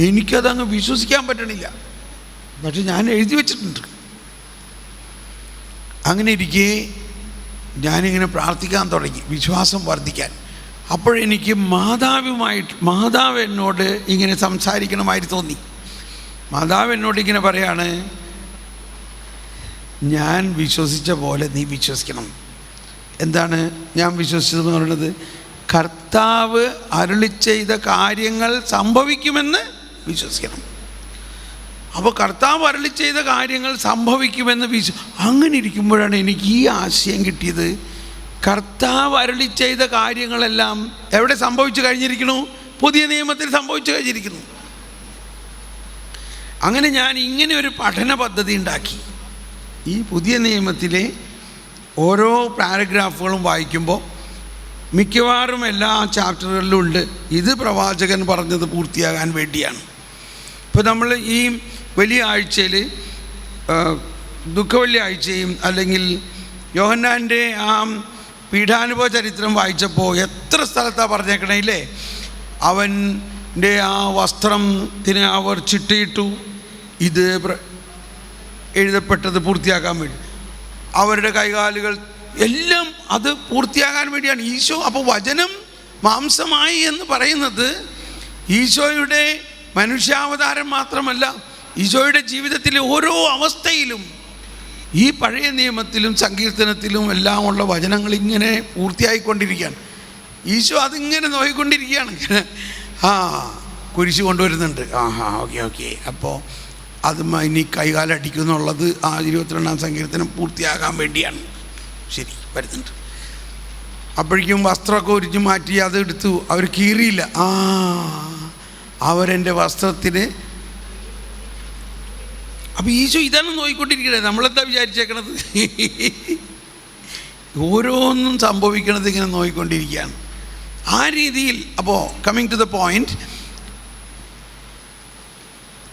എനിക്കതങ്ങ് വിശ്വസിക്കാൻ പറ്റണില്ല. പക്ഷെ ഞാൻ എഴുതി വച്ചിട്ടുണ്ട്. അങ്ങനെ ഇരിക്കെ ഞാനിങ്ങനെ പ്രാർത്ഥിക്കാൻ തുടങ്ങി, വിശ്വാസം വർദ്ധിക്കാൻ. അപ്പോഴെനിക്ക് മാതാവ് എന്നോട് ഇങ്ങനെ സംസാരിക്കണമായിട്ട് തോന്നി. മാതാവ് എന്നോട് ഇങ്ങനെ പറയാണ്, ഞാൻ വിശ്വസിച്ച പോലെ നീ വിശ്വസിക്കണം. എന്താണ് ഞാൻ വിശ്വസിച്ചതെന്ന് പറയുന്നത്? കർത്താവ് അരുളി ചെയ്ത കാര്യങ്ങൾ സംഭവിക്കുമെന്ന് വിശ്വസിക്കണം. അപ്പോൾ കർത്താവ് അരുളി ചെയ്ത കാര്യങ്ങൾ സംഭവിക്കുമെന്ന് അങ്ങനെ ഇരിക്കുമ്പോഴാണ് എനിക്ക് ഈ ആശയം കിട്ടിയത്. കർത്താവ് അരുളി ചെയ്ത കാര്യങ്ങളെല്ലാം എവിടെ സംഭവിച്ചു കഴിഞ്ഞിരിക്കുന്നു? പുതിയ നിയമത്തിൽ സംഭവിച്ചു കഴിഞ്ഞിരിക്കുന്നു. അങ്ങനെ ഞാൻ ഇങ്ങനെ ഒരു പഠന പദ്ധതി ഉണ്ടാക്കി. ഈ പുതിയ നിയമത്തിലെ ഓരോ പാരഗ്രാഫുകളും വായിക്കുമ്പോൾ മിക്കവാറും എല്ലാ ചാപ്റ്ററുകളിലും ഉണ്ട്, ഇത് പ്രവാചകൻ പറഞ്ഞത് പൂർത്തിയാകാൻ വേണ്ടിയാണ്. ഇപ്പോൾ നമ്മൾ ഈ വലിയ ആഴ്ചയിൽ, ദുഃഖവെള്ളി ആഴ്ചയും അല്ലെങ്കിൽ യോഹന്നാൻ്റെ ആ പീഠാനുഭവ ചരിത്രം വായിച്ചപ്പോൾ എത്ര സ്ഥലത്താണ് പറഞ്ഞേക്കണേ ഇല്ലേ? അവൻ്റെ ആ വസ്ത്രത്തിന് അവർ ചിട്ടയിട്ടു, ഇത് എഴുതപ്പെട്ടത് പൂർത്തിയാക്കാൻ വേണ്ടി. അവരുടെ കൈകാലുകൾ എല്ലാം അത് പൂർത്തിയാകാൻ വേണ്ടിയാണ് ഈശോ. അപ്പോൾ വചനം മാംസമായി എന്ന് പറയുന്നത് ഈശോയുടെ മനുഷ്യാവതാരം മാത്രമല്ല, ഈശോയുടെ ജീവിതത്തിലെ ഓരോ അവസ്ഥയിലും, ഈ പഴയ നിയമത്തിലും സങ്കീർത്തനത്തിലും എല്ലാം ഉള്ള വചനങ്ങൾ ഇങ്ങനെ പൂർത്തിയായിക്കൊണ്ടിരിക്കുകയാണ്. ഈശോ അതിങ്ങനെ നോക്കിക്കൊണ്ടിരിക്കുകയാണ്. കുരിശ് കൊണ്ടുവരുന്നുണ്ട്. ഓക്കെ. അപ്പോൾ അത് ഇനി കൈകാലടിക്കുന്നുള്ളത് ആ 22-ാം സങ്കീർത്തനം പൂർത്തിയാകാൻ വേണ്ടിയാണ്. ശരി, വരുന്നുണ്ട്. അപ്പോഴേക്കും വസ്ത്രമൊക്കെ ഉരിഞ്ഞു മാറ്റി അത് എടുത്തു. അവർ കീറിയില്ല. അവരെൻ്റെ വസ്ത്രത്തിന്. അപ്പോൾ ഈശോ ഇതാണ് നോക്കിക്കൊണ്ടിരിക്കുന്നത്. നമ്മളെന്താ വിചാരിച്ചേക്കണത്? ഓരോന്നും സംഭവിക്കണത് ഇങ്ങനെ നോക്കിക്കൊണ്ടിരിക്കുകയാണ്. ആ രീതിയിൽ. അപ്പോൾ കമ്മിങ് ടു ദ പോയിന്റ്,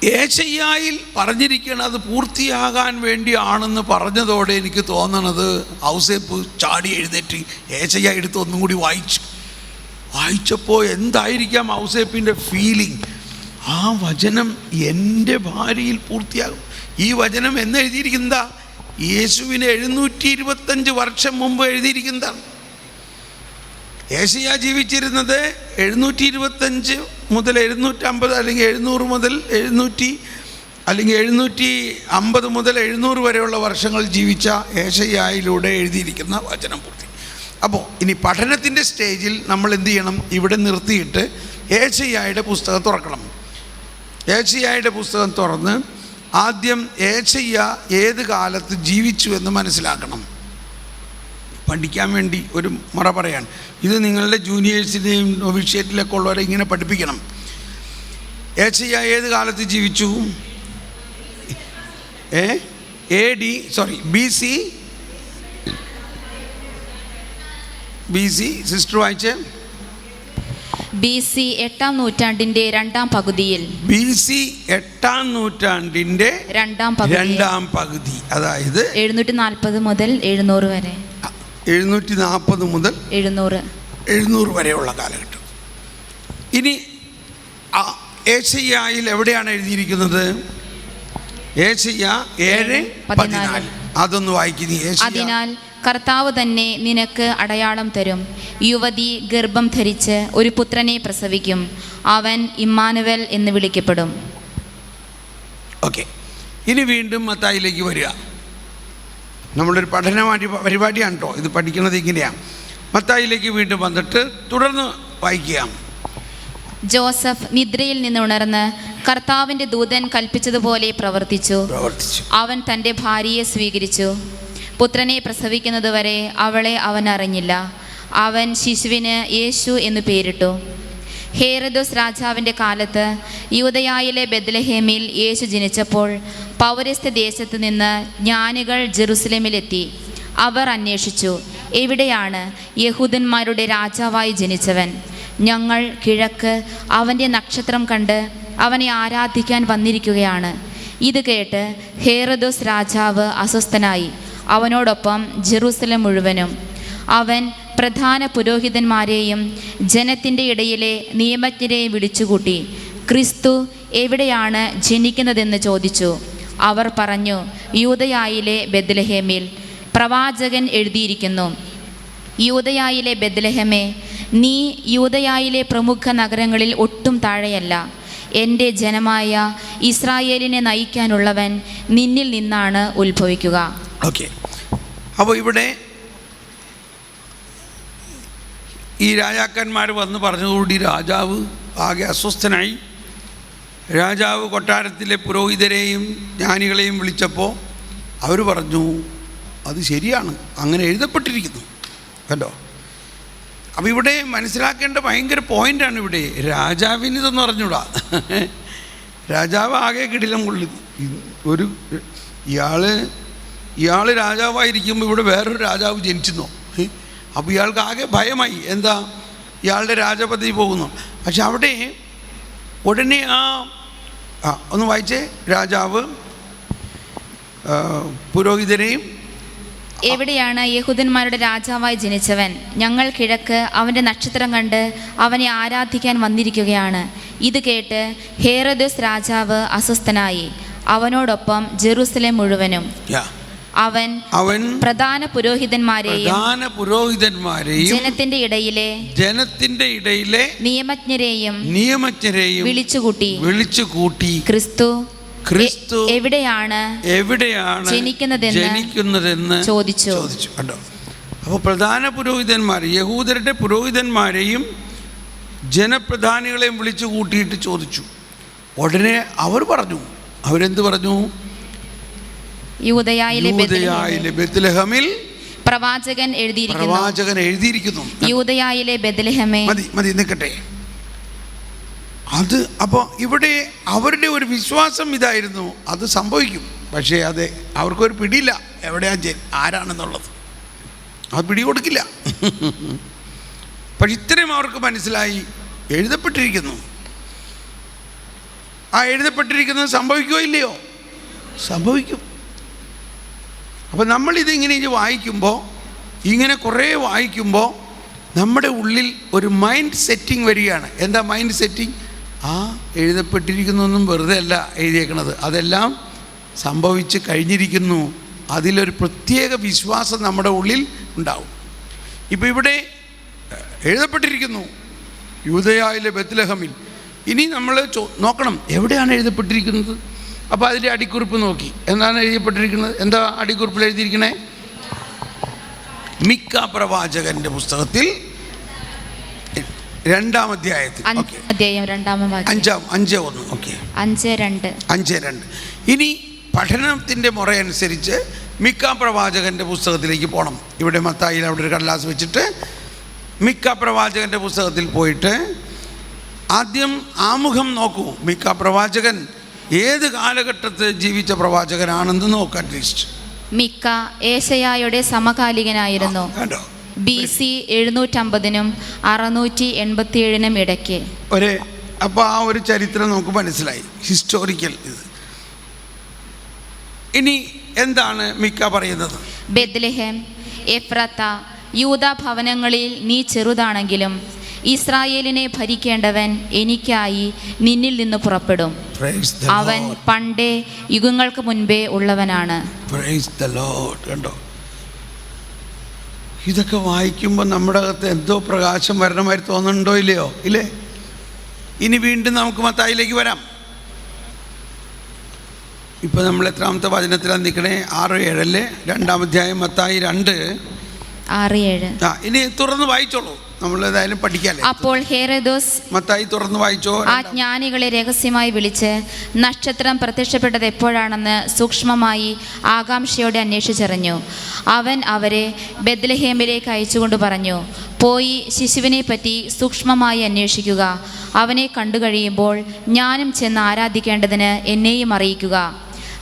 യെശയ്യായിൽ പറഞ്ഞിരിക്കണം അത് പൂർത്തിയാകാൻ വേണ്ടിയാണെന്ന് പറഞ്ഞതോടെ എനിക്ക് തോന്നണത് ഔസേപ്പ് ചാടി എഴുന്നേറ്റ് യെശയ്യാ എടുത്ത് ഒന്നും കൂടി വായിച്ചപ്പോൾ എന്തായിരിക്കാം ഔസേപ്പിൻ്റെ ഫീലിംഗ്? ആ വചനം എൻ്റെ ഭാര്യയിൽ പൂർത്തിയാകും. ഈ വചനം എന്ന് എഴുതിയിരിക്കുന്നതാ? യേശുവിന് 725 വർഷം മുമ്പ് എഴുതിയിരിക്കുന്നതാണ്. യെശയ്യാ ജീവിച്ചിരുന്നത് 725 മുതൽ 750 അല്ലെങ്കിൽ 700 മുതൽ 700 അല്ലെങ്കിൽ 750 മുതൽ 700 വരെയുള്ള വർഷങ്ങൾ ജീവിച്ച യെശയ്യായിലൂടെ എഴുതിയിരിക്കുന്ന വചനം പൂർത്തി. അപ്പോൾ ഇനി പഠനത്തിൻ്റെ സ്റ്റേജിൽ നമ്മൾ എന്ത് ചെയ്യണം? ഇവിടെ നിർത്തിയിട്ട് യെശയ്യായുടെ പുസ്തകം തുറക്കണം. യെശയ്യായുടെ പുസ്തകം തുറന്ന് ആദ്യം യെശയ്യാ ഏത് കാലത്ത് ജീവിച്ചു എന്ന് മനസ്സിലാക്കണം. പഠിക്കാൻ വേണ്ടി ഒരു മുറ പറയാണ്. ഇത് നിങ്ങളുടെ ജൂനിയേഴ്സിനെയും നൊവിഷ്യേറ്റിലൊക്കെ ഉള്ളവരെ ഇങ്ങനെ പഠിപ്പിക്കണം. യെശയ്യാ ഏത് കാലത്ത് ജീവിച്ചു? BC സിസ്റ്റർ വായിച്ചേ. BC 8-ാം നൂറ്റാണ്ടിൻ്റെ രണ്ടാം പകുതിയിൽ. BC 8-ാം നൂറ്റാണ്ടിൻ്റെ രണ്ടാം പകുതി, അതായത് 740 മുതൽ 700 വരെ. 740 മുതൽ 700 വരെയുള്ള കാലഘട്ടം. ഇനി യെശയ്യായിൽ എവിടെയാണ് എഴുതിയിരിക്കുന്നത്? ഏശയ്യ 7:14. അതൊന്ന് വായിക്കുന്നു. അതിനാൽ കർത്താവ് തന്നെ നിനക്ക് അടയാളം തരും. യുവതി ഗർഭം ധരിച്ച് ഒരു പുത്രനെ പ്രസവിക്കും. അവൻ ഇമ്മാനുവൽ എന്ന് വിളിക്കപ്പെടും. ഓക്കെ, ഇനി വീണ്ടും മത്തായിലേക്ക് വരിക. നമ്മളൊരു പരിപാടിയാണ് കേട്ടോ ഇത്. പഠിക്കുന്നത് ഇങ്ങനെയാണ്. മത്തായിലേക്ക് വീണ്ടും വന്നിട്ട് തുടർന്ന് വായിക്കുക. ജോസഫ് നിദ്രയിൽ നിന്ന് ഉണർന്ന് കർത്താവിൻ്റെ ദൂതൻ കൽപ്പിച്ചതുപോലെ പ്രവർത്തിച്ചു. അവൻ തൻ്റെ ഭാര്യയെ സ്വീകരിച്ചു. പുത്രനെ പ്രസവിക്കുന്നതുവരെ അവളെ അവൻ അറിഞ്ഞില്ല. അവൻ ശിശുവിന് യേശു എന്ന് പേരിട്ടു. ഹേറോദോസ് രാജാവിൻ്റെ കാലത്ത് യൂദയായിലെ ബെത്ലഹേമിൽ യേശു ജനിച്ചപ്പോൾ പൗരസ്ത്യ ദേശത്ത് നിന്ന് ജ്ഞാനികൾ ജെറുസലേമിലെത്തി. അവർ അന്വേഷിച്ചു, എവിടെയാണ് യഹൂദന്മാരുടെ രാജാവായി ജനിച്ചവൻ? ഞങ്ങൾ കിഴക്ക് അവൻ്റെ നക്ഷത്രം കണ്ട് അവനെ ആരാധിക്കാൻ വന്നിരിക്കുകയാണ്. ഇത് കേട്ട് ഹേറോദോസ് രാജാവ് അസ്വസ്ഥനായി. അവനോടൊപ്പം ജെറുസലേം മുഴുവനും. അവൻ പ്രധാന പുരോഹിതന്മാരെയും ജനത്തിൻ്റെ ഇടയിലെ നിയമജ്ഞരെയും വിളിച്ചുകൂട്ടി ക്രിസ്തു എവിടെയാണ് ജനിക്കുന്നതെന്ന് ചോദിച്ചു. അവർ പറഞ്ഞു, യൂദയായിലെ ബെത്ലഹേമിൽ. പ്രവാചകൻ എഴുതിയിരിക്കുന്നു, യൂദയായിലെ ബെത്ലഹേമേ, നീ യൂദയായിലെ പ്രമുഖ നഗരങ്ങളിൽ ഒട്ടും താഴെയല്ല. എൻ്റെ ജനമായ ഇസ്രായേലിനെ നയിക്കാനുള്ളവൻ നിന്നിൽ നിന്നാണ് ഉത്ഭവിക്കുക. ഓക്കെ, അപ്പോൾ ഇവിടെ ഈ രാജാക്കന്മാർ വന്ന് പറഞ്ഞതോടുകൂടി രാജാവ് ആകെ അസ്വസ്ഥനായി. രാജാവ് കൊട്ടാരത്തിലെ പുരോഹിതരെയും ജ്ഞാനികളെയും വിളിച്ചപ്പോൾ അവർ പറഞ്ഞു, അത് ശരിയാണ്, അങ്ങനെ എഴുതപ്പെട്ടിരിക്കുന്നു. കണ്ടോ? അപ്പോൾ ഇവിടെ മനസ്സിലാക്കേണ്ട ഭയങ്കര പോയിൻ്റാണ് ഇവിടെ. രാജാവിന് ഇതൊന്നും അറിഞ്ഞൂടാ. രാജാവ് ആകെ കിടിലം കൊള്ളി. ഒരു ഇയാൾ രാജാവായിരിക്കുമ്പോൾ ഇവിടെ വേറൊരു രാജാവ് ജനിച്ചെന്നോ. അപ്പോൾ ഇയാൾക്ക് ആകെ ഭയമായി. എന്താ, ഇയാളുടെ രാജപദവി പോകുന്നു. പക്ഷെ അവിടെ ഉടനെ ഒന്ന് വായിച്ചേ. രാജാവ് പുരോഹിതരെയും, എവിടെയാണ് യഹൂദന്മാരുടെ രാജാവായി ജനിച്ചവൻ? ഞങ്ങൾ കിഴക്ക് അവൻ്റെ നക്ഷത്രം കണ്ട് അവനെ ആരാധിക്കാൻ വന്നിരിക്കുകയാണ്. ഇത് കേട്ട് ഹേറോദോസ് രാജാവ് അസ്വസ്ഥനായി. അവനോടൊപ്പം ജെറുസലേം മുഴുവനും. അവൻ പ്രധാന പുരോഹിതന്മാരെയും ജനത്തിന്റെ ഇടയിലെ നിയമജ്ഞരെയും വിളിച്ചുകൂട്ടി ക്രിസ്തു എവിടെയാണ് ജനിക്കുന്നതെന്ന് ചോദിച്ചു. കണ്ടോ? അപ്പോൾ പ്രധാന പുരോഹിതന്മാർ, യഹൂദരുടെ പുരോഹിതന്മാരെയും ജനപ്രധാനികളെയും വിളിച്ചു കൂട്ടിയിട്ട് ചോദിച്ചു. ഉടനെ അവർ പറഞ്ഞു, അവരെന്ത് പറഞ്ഞു? യൂദയായിലെ ബെത്ലഹേമിൽ പ്രവാചകൻ എഴുതിയിരിക്കുന്നു. യൂദയായിലെ ബെത്ലഹേമേ. മതി നിൽക്കട്ടെ. അത് അപ്പോൾ ഇവിടെ അവരുടെ ഒരു വിശ്വാസം ഇതായിരുന്നു, അത് സംഭവിക്കും. പക്ഷേ അത് അവർക്കൊരു പിടിയില്ല, എവിടെയാ ആരാണെന്നുള്ളത് അത് പിടി കൊടുക്കില്ല. പക്ഷെ ഇത്രയും അവർക്ക് മനസ്സിലായി, എഴുതപ്പെട്ടിരിക്കുന്നു. ആ എഴുതപ്പെട്ടിരിക്കുന്നത് സംഭവിക്കുകയോ ഇല്ലയോ? സംഭവിക്കും. അപ്പോൾ നമ്മളിതിങ്ങനെ വായിക്കുമ്പോൾ, ഇങ്ങനെ കുറേ വായിക്കുമ്പോൾ നമ്മുടെ ഉള്ളിൽ ഒരു മൈൻഡ് സെറ്റിംഗ് വരികയാണ്. എന്താ മൈൻഡ് സെറ്റിംഗ്? എഴുതപ്പെട്ടിരിക്കുന്നൊന്നും വെറുതെ അല്ല എഴുതിയേക്കണത്, അതെല്ലാം സംഭവിച്ച് കഴിഞ്ഞിരിക്കുന്നു. അതിലൊരു പ്രത്യേക വിശ്വാസം നമ്മുടെ ഉള്ളിൽ ഉണ്ടാവും. ഇപ്പോൾ ഇവിടെ എഴുതപ്പെട്ടിരിക്കുന്നു യൂദയായിലെ ബെത്ലഹേമിൽ. ഇനി നമ്മൾ നോക്കണം, എവിടെയാണ് എഴുതപ്പെട്ടിരിക്കുന്നത്. അപ്പോൾ അതിൻ്റെ അടിക്കുറിപ്പ് നോക്കി, എന്താണ് എഴുതപ്പെട്ടിരിക്കുന്നത്? എന്താ അടിക്കുറിപ്പിൽ എഴുതിയിരിക്കണേ? മിക്ക പ്രവാചകന്റെ പുസ്തകത്തിൽ 2-ാം അധ്യായത്തിൽ 5:1. ഓക്കെ, 5:2. ഇനി പഠനത്തിൻ്റെ മുറയനുസരിച്ച് മിക്ക പ്രവാചകന്റെ പുസ്തകത്തിലേക്ക് പോകണം. ഇവിടെ മത്തായിയിൽ അവിടെ ഒരു കടലാസ് വെച്ചിട്ട് മിക്ക പ്രവാചകന്റെ പുസ്തകത്തിൽ പോയിട്ട് ആദ്യം ആമുഖം നോക്കൂ. മിക്ക പ്രവാചകൻ ഏത് കാലഘട്ടത്തിൽ ജീവിച്ച പ്രവാചകനാണെന്ന് നോക്കാം. അറ്റ്ലീസ്റ്റ് മിക്ക ഏശയ്യായുടെ സമകാലികനായിരുന്നു. BC 750-നും 687-നും ഇടയ്ക്ക്. അപ്പോൾ ആ ഒരു ചരിത്രം നമുക്ക് മനസ്സിലായി, ഹിസ്റ്റോറിക്കൽ ഇത്. ഇനി എന്താണ് മിക്ക പറയുന്നത്? ബെത്ലഹേം എഫ്രത്ത, യൂദാ ഭവനങ്ങളിൽ നീ ചെറുതാണെങ്കിലും ഇസ്രായേലിനെ ഭരിക്കേണ്ടവൻ എനിക്കായി നിന്നിൽ നിന്ന് പുറപ്പെടും. Praise the അവൻ Lord. പണ്ടേ യുഗങ്ങൾക്ക് മുൻപേ ഉള്ളവനാണ്. Praise the Lord. കണ്ടോ, ഇതൊക്കെ വായിക്കുമ്പോൾ നമ്മുടെ അകത്ത് എന്തോ പ്രകാശം വരണമാതിരി തോന്നുന്നുണ്ടോ ഇല്ലയോ? ഇല്ലേ? ഇനി വീണ്ടും നമുക്ക് മത്തായിലേക്ക് വരാം. ഇപ്പം നമ്മൾ എത്രാമത്തെ വചനത്തിലാണ് നിൽക്കണേ? 6-7 അല്ലേ? 2-ാം അധ്യായം മത്തായി 2:6-7. ഇനി തുറന്ന് വായിച്ചോളൂ, നമ്മൾ ഏതായാലും പഠിക്കാല്ലേ. അപ്പോൾ ഹേരോദോസ് മത്തായി തുറന്ന് വായിച്ചോ. ആ ജ്ഞാനികളെ രഹസ്യമായി വിളിച്ച് നക്ഷത്രം പ്രത്യക്ഷപ്പെട്ടത് എപ്പോഴാണെന്ന് സൂക്ഷ്മമായി ആകാംക്ഷയോടെ അന്വേഷിച്ചറിഞ്ഞു. അവൻ അവരെ ബെത്ലഹേമിലേക്ക് അയച്ചുകൊണ്ട് പറഞ്ഞു, പോയി ശിശുവിനെ പറ്റി സൂക്ഷ്മമായി അന്വേഷിക്കുക. അവനെ കണ്ടു കഴിയുമ്പോൾ ഞാനും ചെന്ന് ആരാധിക്കേണ്ടതിന് എന്നെയും അറിയിക്കുക.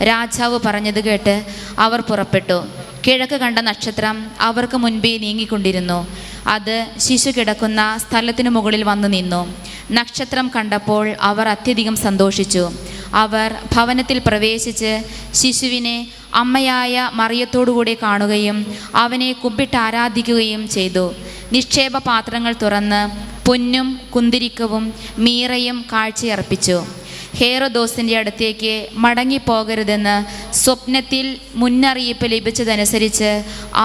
രാജാവ് പറഞ്ഞത് കേട്ട് അവർ പുറപ്പെട്ടു. കിഴക്ക് കണ്ട നക്ഷത്രം അവർക്ക് മുൻപേ നീങ്ങിക്കൊണ്ടിരുന്നു. അത് ശിശു കിടക്കുന്ന സ്ഥലത്തിനു മുകളിൽ വന്നു നിന്നു. നക്ഷത്രം കണ്ടപ്പോൾ അവർ അത്യധികം സന്തോഷിച്ചു. അവർ ഭവനത്തിൽ പ്രവേശിച്ച് ശിശുവിനെ അമ്മയായ മറിയത്തോടുകൂടി കാണുകയും അവനെ കുമ്പിട്ട് ആരാധിക്കുകയും ചെയ്തു. നിക്ഷേപ പാത്രങ്ങൾ തുറന്ന് പൊന്നും കുന്തിരിക്കവും മീറയും കാഴ്ചയർപ്പിച്ചു. ഹേറോദോസിൻ്റെ അടുത്തേക്ക് മടങ്ങിപ്പോകരുതെന്ന് സ്വപ്നത്തിൽ മുന്നറിയിപ്പ് ലഭിച്ചതനുസരിച്ച്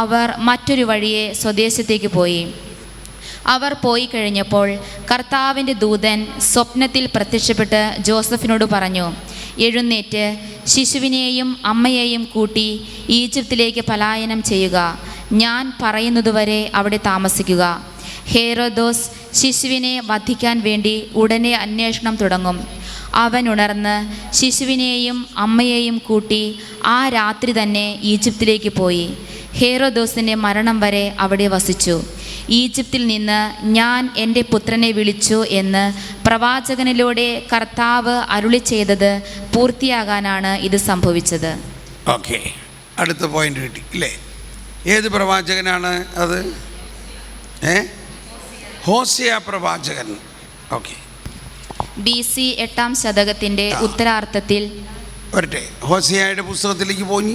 അവർ മറ്റൊരു വഴിയെ സ്വദേശത്തേക്ക് പോയി. അവർ പോയി കഴിഞ്ഞപ്പോൾ കർത്താവിൻ്റെ ദൂതൻ സ്വപ്നത്തിൽ പ്രത്യക്ഷപ്പെട്ട് ജോസഫിനോട് പറഞ്ഞു, എഴുന്നേറ്റ് ശിശുവിനെയും അമ്മയെയും കൂട്ടി ഈജിപ്തിലേക്ക് പലായനം ചെയ്യുക. ഞാൻ പറയുന്നതുവരെ അവിടെ താമസിക്കുക. ഹേറോദോസ് ശിശുവിനെ വധിക്കാൻ വേണ്ടി ഉടനെ അന്വേഷണം തുടങ്ങും. അവൻ ഉണർന്ന് ശിശുവിനെയും അമ്മയെയും കൂട്ടി ആ രാത്രി തന്നെ ഈജിപ്തിലേക്ക് പോയി. ഹേറോദോസിൻ്റെ മരണം വരെ അവിടെ വസിച്ചു. ഈജിപ്തിൽ നിന്ന് ഞാൻ എൻ്റെ പുത്രനെ വിളിച്ചു എന്ന് പ്രവാചകനിലൂടെ കർത്താവ് അരുളി ചെയ്തത് പൂർത്തിയാകാനാണ് ഇത് സംഭവിച്ചത്. ഓക്കെ, അടുത്ത പോയിന്റ് കിട്ടി ഇല്ലേ? ഏത് പ്രവാചകനാണ് അത്? ഹോസിയ പ്രവാചകൻ. ഓക്കെ, BC 8-ാം ശതകത്തിൻ്റെ ഉത്തരാർത്ഥത്തിൽ വരട്ടെ. ഹോസിയായുടെ പുസ്തകത്തിലേക്ക് പോയി.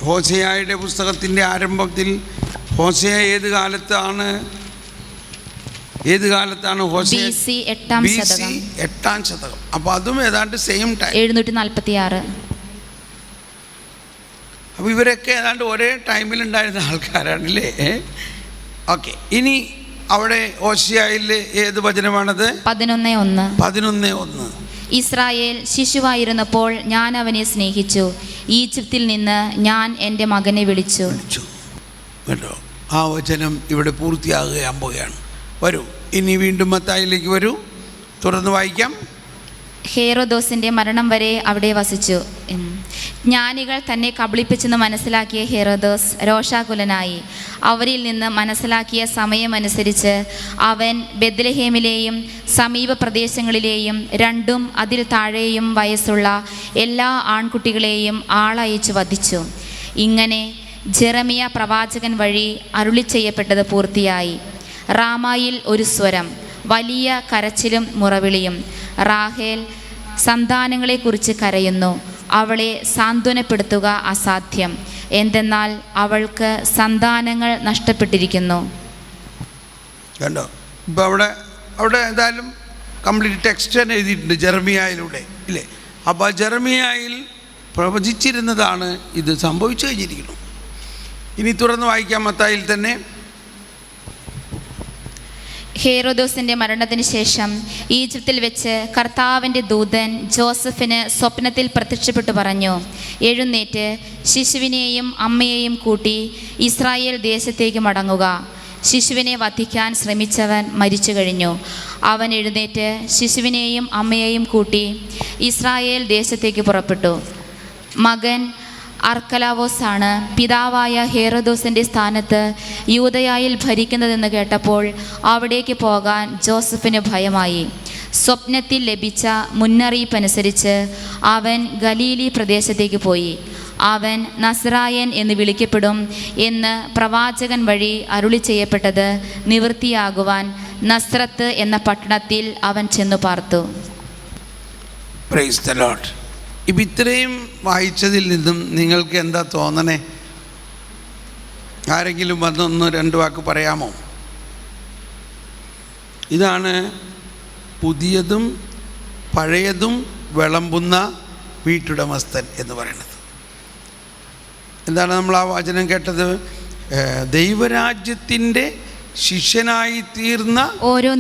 ഹോസിയായുടെ പുസ്തകത്തിൻ്റെ ആരംഭത്തിൽ ഹോസിയ ഏത് കാലത്താണ് ഹോസിയ? BC 8-ാം ശതകം. 8-ാം ശതകം. അപ്പോൾ അതും ഏതാണ്ട് സെയിം ടൈം, 746. അപ്പോൾ ഇവരൊക്കെ ഏതാണ്ട് ഒരേ ടൈമിലുണ്ടായിരുന്ന ആൾക്കാരാണല്ലേ? ഓക്കെ, ഇനി അവിടെ ഹോസിയായിൽ ഏത് വചനമാണത്? 11:1. ഇസ്രായേൽ ശിശുവായിരുന്നപ്പോൾ ഞാൻ അവനെ സ്നേഹിച്ചു. ഈജിപ്തിൽ നിന്ന് ഞാൻ എൻ്റെ മകനെ വിളിച്ചു. കേട്ടോ, ആ വചനം ഇവിടെ പൂർത്തിയാകുകയാൻ പോവുകയാണ്. വരൂ, ഇനി വീണ്ടും മത്തായിലേക്ക് വരൂ, തുറന്ന് വായിക്കാം. ഹേറോദോസിൻ്റെ മരണം വരെ അവിടെ വസിച്ചു. ജ്ഞാനികൾ തന്നെ കബളിപ്പിച്ചെന്ന് മനസ്സിലാക്കിയ ഹേറോദോസ് രോഷാകുലനായി. അവരിൽ നിന്ന് മനസ്സിലാക്കിയ സമയമനുസരിച്ച് അവൻ ബെത്ലഹേമിലെയും സമീപ പ്രദേശങ്ങളിലെയും 2 അതിൽ താഴെയും വയസ്സുള്ള എല്ലാ ആൺകുട്ടികളെയും ആളയച്ചു വധിച്ചു. ഇങ്ങനെ ജെറമിയ പ്രവാചകൻ വഴി അരുളി ചെയ്യപ്പെട്ടത് പൂർത്തിയായി. റാമായിൽ ഒരു സ്വരം, വലിയ കരച്ചിലും മുറവിളിയും. റാഹേൽ സന്താനങ്ങളെക്കുറിച്ച് കരയുന്നു. അവളെ സാന്ത്വനപ്പെടുത്തുക അസാധ്യം, എന്തെന്നാൽ അവൾക്ക് സന്താനങ്ങൾ നഷ്ടപ്പെട്ടിരിക്കുന്നു. കണ്ടോ, ഇപ്പോൾ അവിടെ എന്തായാലും കംപ്ലീറ്റ് ടെക്സ്റ്റ് തന്നെ എഴുതിയിട്ടുണ്ട് ജെറമിയായിലൂടെ ഇല്ലേ? അപ്പോൾ ജെറമിയായിൽ പ്രവചിച്ചിരുന്നതാണ് ഇത് സംഭവിച്ചു കഴിഞ്ഞിരിക്കുന്നു. ഇനി തുറന്ന് വായിക്കാം മത്തായിൽ തന്നെ. ഹേറോദോസിൻ്റെ മരണത്തിന് ശേഷം ഈജിപ്തിൽ വെച്ച് കർത്താവിൻ്റെ ദൂതൻ ജോസഫിന് സ്വപ്നത്തിൽ പ്രത്യക്ഷപ്പെട്ടു പറഞ്ഞു, എഴുന്നേറ്റ് ശിശുവിനെയും അമ്മയെയും കൂട്ടി ഇസ്രായേൽ ദേശത്തേക്ക് മടങ്ങുക. ശിശുവിനെ വധിക്കാൻ ശ്രമിച്ചവൻ മരിച്ചു കഴിഞ്ഞു. അവൻ എഴുന്നേറ്റ് ശിശുവിനെയും അമ്മയെയും കൂട്ടി ഇസ്രായേൽ ദേശത്തേക്ക് പുറപ്പെട്ടു. മകൻ അർക്കലാവോസാണ് പിതാവായ ഹേറോദോസിൻ്റെ സ്ഥാനത്ത് യൂദയായിൽ ഭരിക്കുന്നതെന്ന് കേട്ടപ്പോൾ അവിടേക്ക് പോകാൻ ജോസഫിന് ഭയമായി. സ്വപ്നത്തിൽ ലഭിച്ച മുന്നറിയിപ്പനുസരിച്ച് അവൻ ഗലീലി പ്രദേശത്തേക്ക് പോയി. അവൻ നസ്രായൻ എന്ന് വിളിക്കപ്പെടും എന്ന് പ്രവാചകൻ വഴി അരുളി ചെയ്യപ്പെട്ടത് നിവൃത്തിയാകുവാൻ നസ്രത്ത് എന്ന പട്ടണത്തിൽ അവൻ ചെന്നു പാർത്തു. Price the Lord. ഇപ്പം ഇത്രയും വായിച്ചതിൽ നിന്നും നിങ്ങൾക്ക് എന്താ തോന്നണേ? ആരെങ്കിലും വന്നൊന്ന് 2 വാക്ക് പറയാമോ? ഇതാണ് പുതിയതും പഴയതും വിളമ്പുന്ന വീട്ടുടമസ്ഥൻ എന്ന് പറയുന്നത്. എന്താണ് നമ്മൾ ആ വചനം കേട്ടത്? ദൈവരാജ്യത്തിൻ്റെ ശിഷ്യനായി തീർന്ന ഓരോ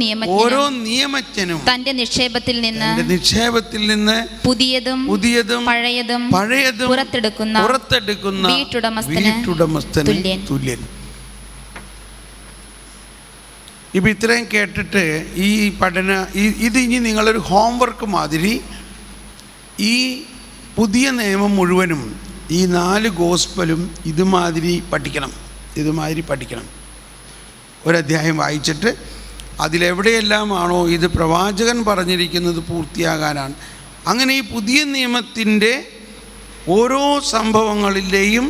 നിയമജ്ഞനും തന്റെ നിക്ഷേപത്തിൽ നിന്ന് പുതിയതും പഴയതും പുറത്തെടുക്കുന്ന വീട്ടുടമസ്ഥന് തുല്യൻ. ഇപ്പം ഇത്രയും കേട്ടിട്ട് ഈ ഇത് ഇനി നിങ്ങളൊരു ഹോംവർക്ക് മാതിരി ഈ പുതിയ നിയമം മുഴുവനും ഈ 4 ഗോസ്പലും ഇതുമാതിരി പഠിക്കണം. ഒരധ്യായം വായിച്ചിട്ട് അതിലെവിടെയെല്ലാമാണോ ഇത് പ്രവാചകൻ പറഞ്ഞിരിക്കുന്നത് പൂർത്തിയാകാനാണ്. അങ്ങനെ ഈ പുതിയ നിയമത്തിൻ്റെ ഓരോ സംഭവങ്ങളിലെയും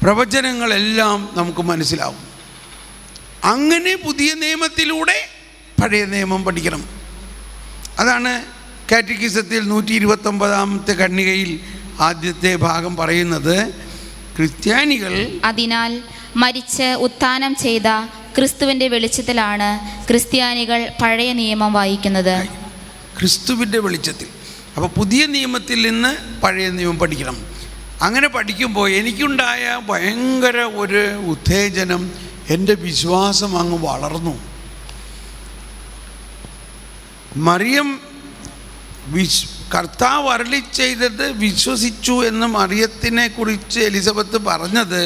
പ്രവചനങ്ങളെല്ലാം നമുക്ക് മനസ്സിലാവും. അങ്ങനെ പുതിയ നിയമത്തിലൂടെ പഴയ നിയമം പഠിക്കണം. അതാണ് കാറ്റക്കിസത്തിൽ 129-ാമത്തെ ഖണ്ഡികയിൽ ആദ്യത്തെ ഭാഗം പറയുന്നത്. ക്രിസ്ത്യാനികൾ അതിനാൽ മരിച്ച് ഉത്ഥാനം ചെയ്ത ക്രിസ്തുവിൻ്റെ വെളിച്ചത്തിലാണ് ക്രിസ്ത്യാനികൾ പഴയ നിയമം വായിക്കുന്നത്. ക്രിസ്തുവിൻ്റെ വെളിച്ചത്തിൽ. അപ്പോൾ പുതിയ നിയമത്തിൽ നിന്ന് പഴയ നിയമം പഠിക്കണം. അങ്ങനെ പഠിക്കുമ്പോൾ എനിക്കുണ്ടായ ഭയങ്കര ഒരു ഉത്തേജനം, എൻ്റെ വിശ്വാസം അങ്ങ് വളർന്നു. മറിയം കർത്താവ് അരുളി ചെയ്തത് വിശ്വസിച്ചു എന്ന് മറിയത്തിനെ കുറിച്ച് എലിസബത്ത് പറഞ്ഞത്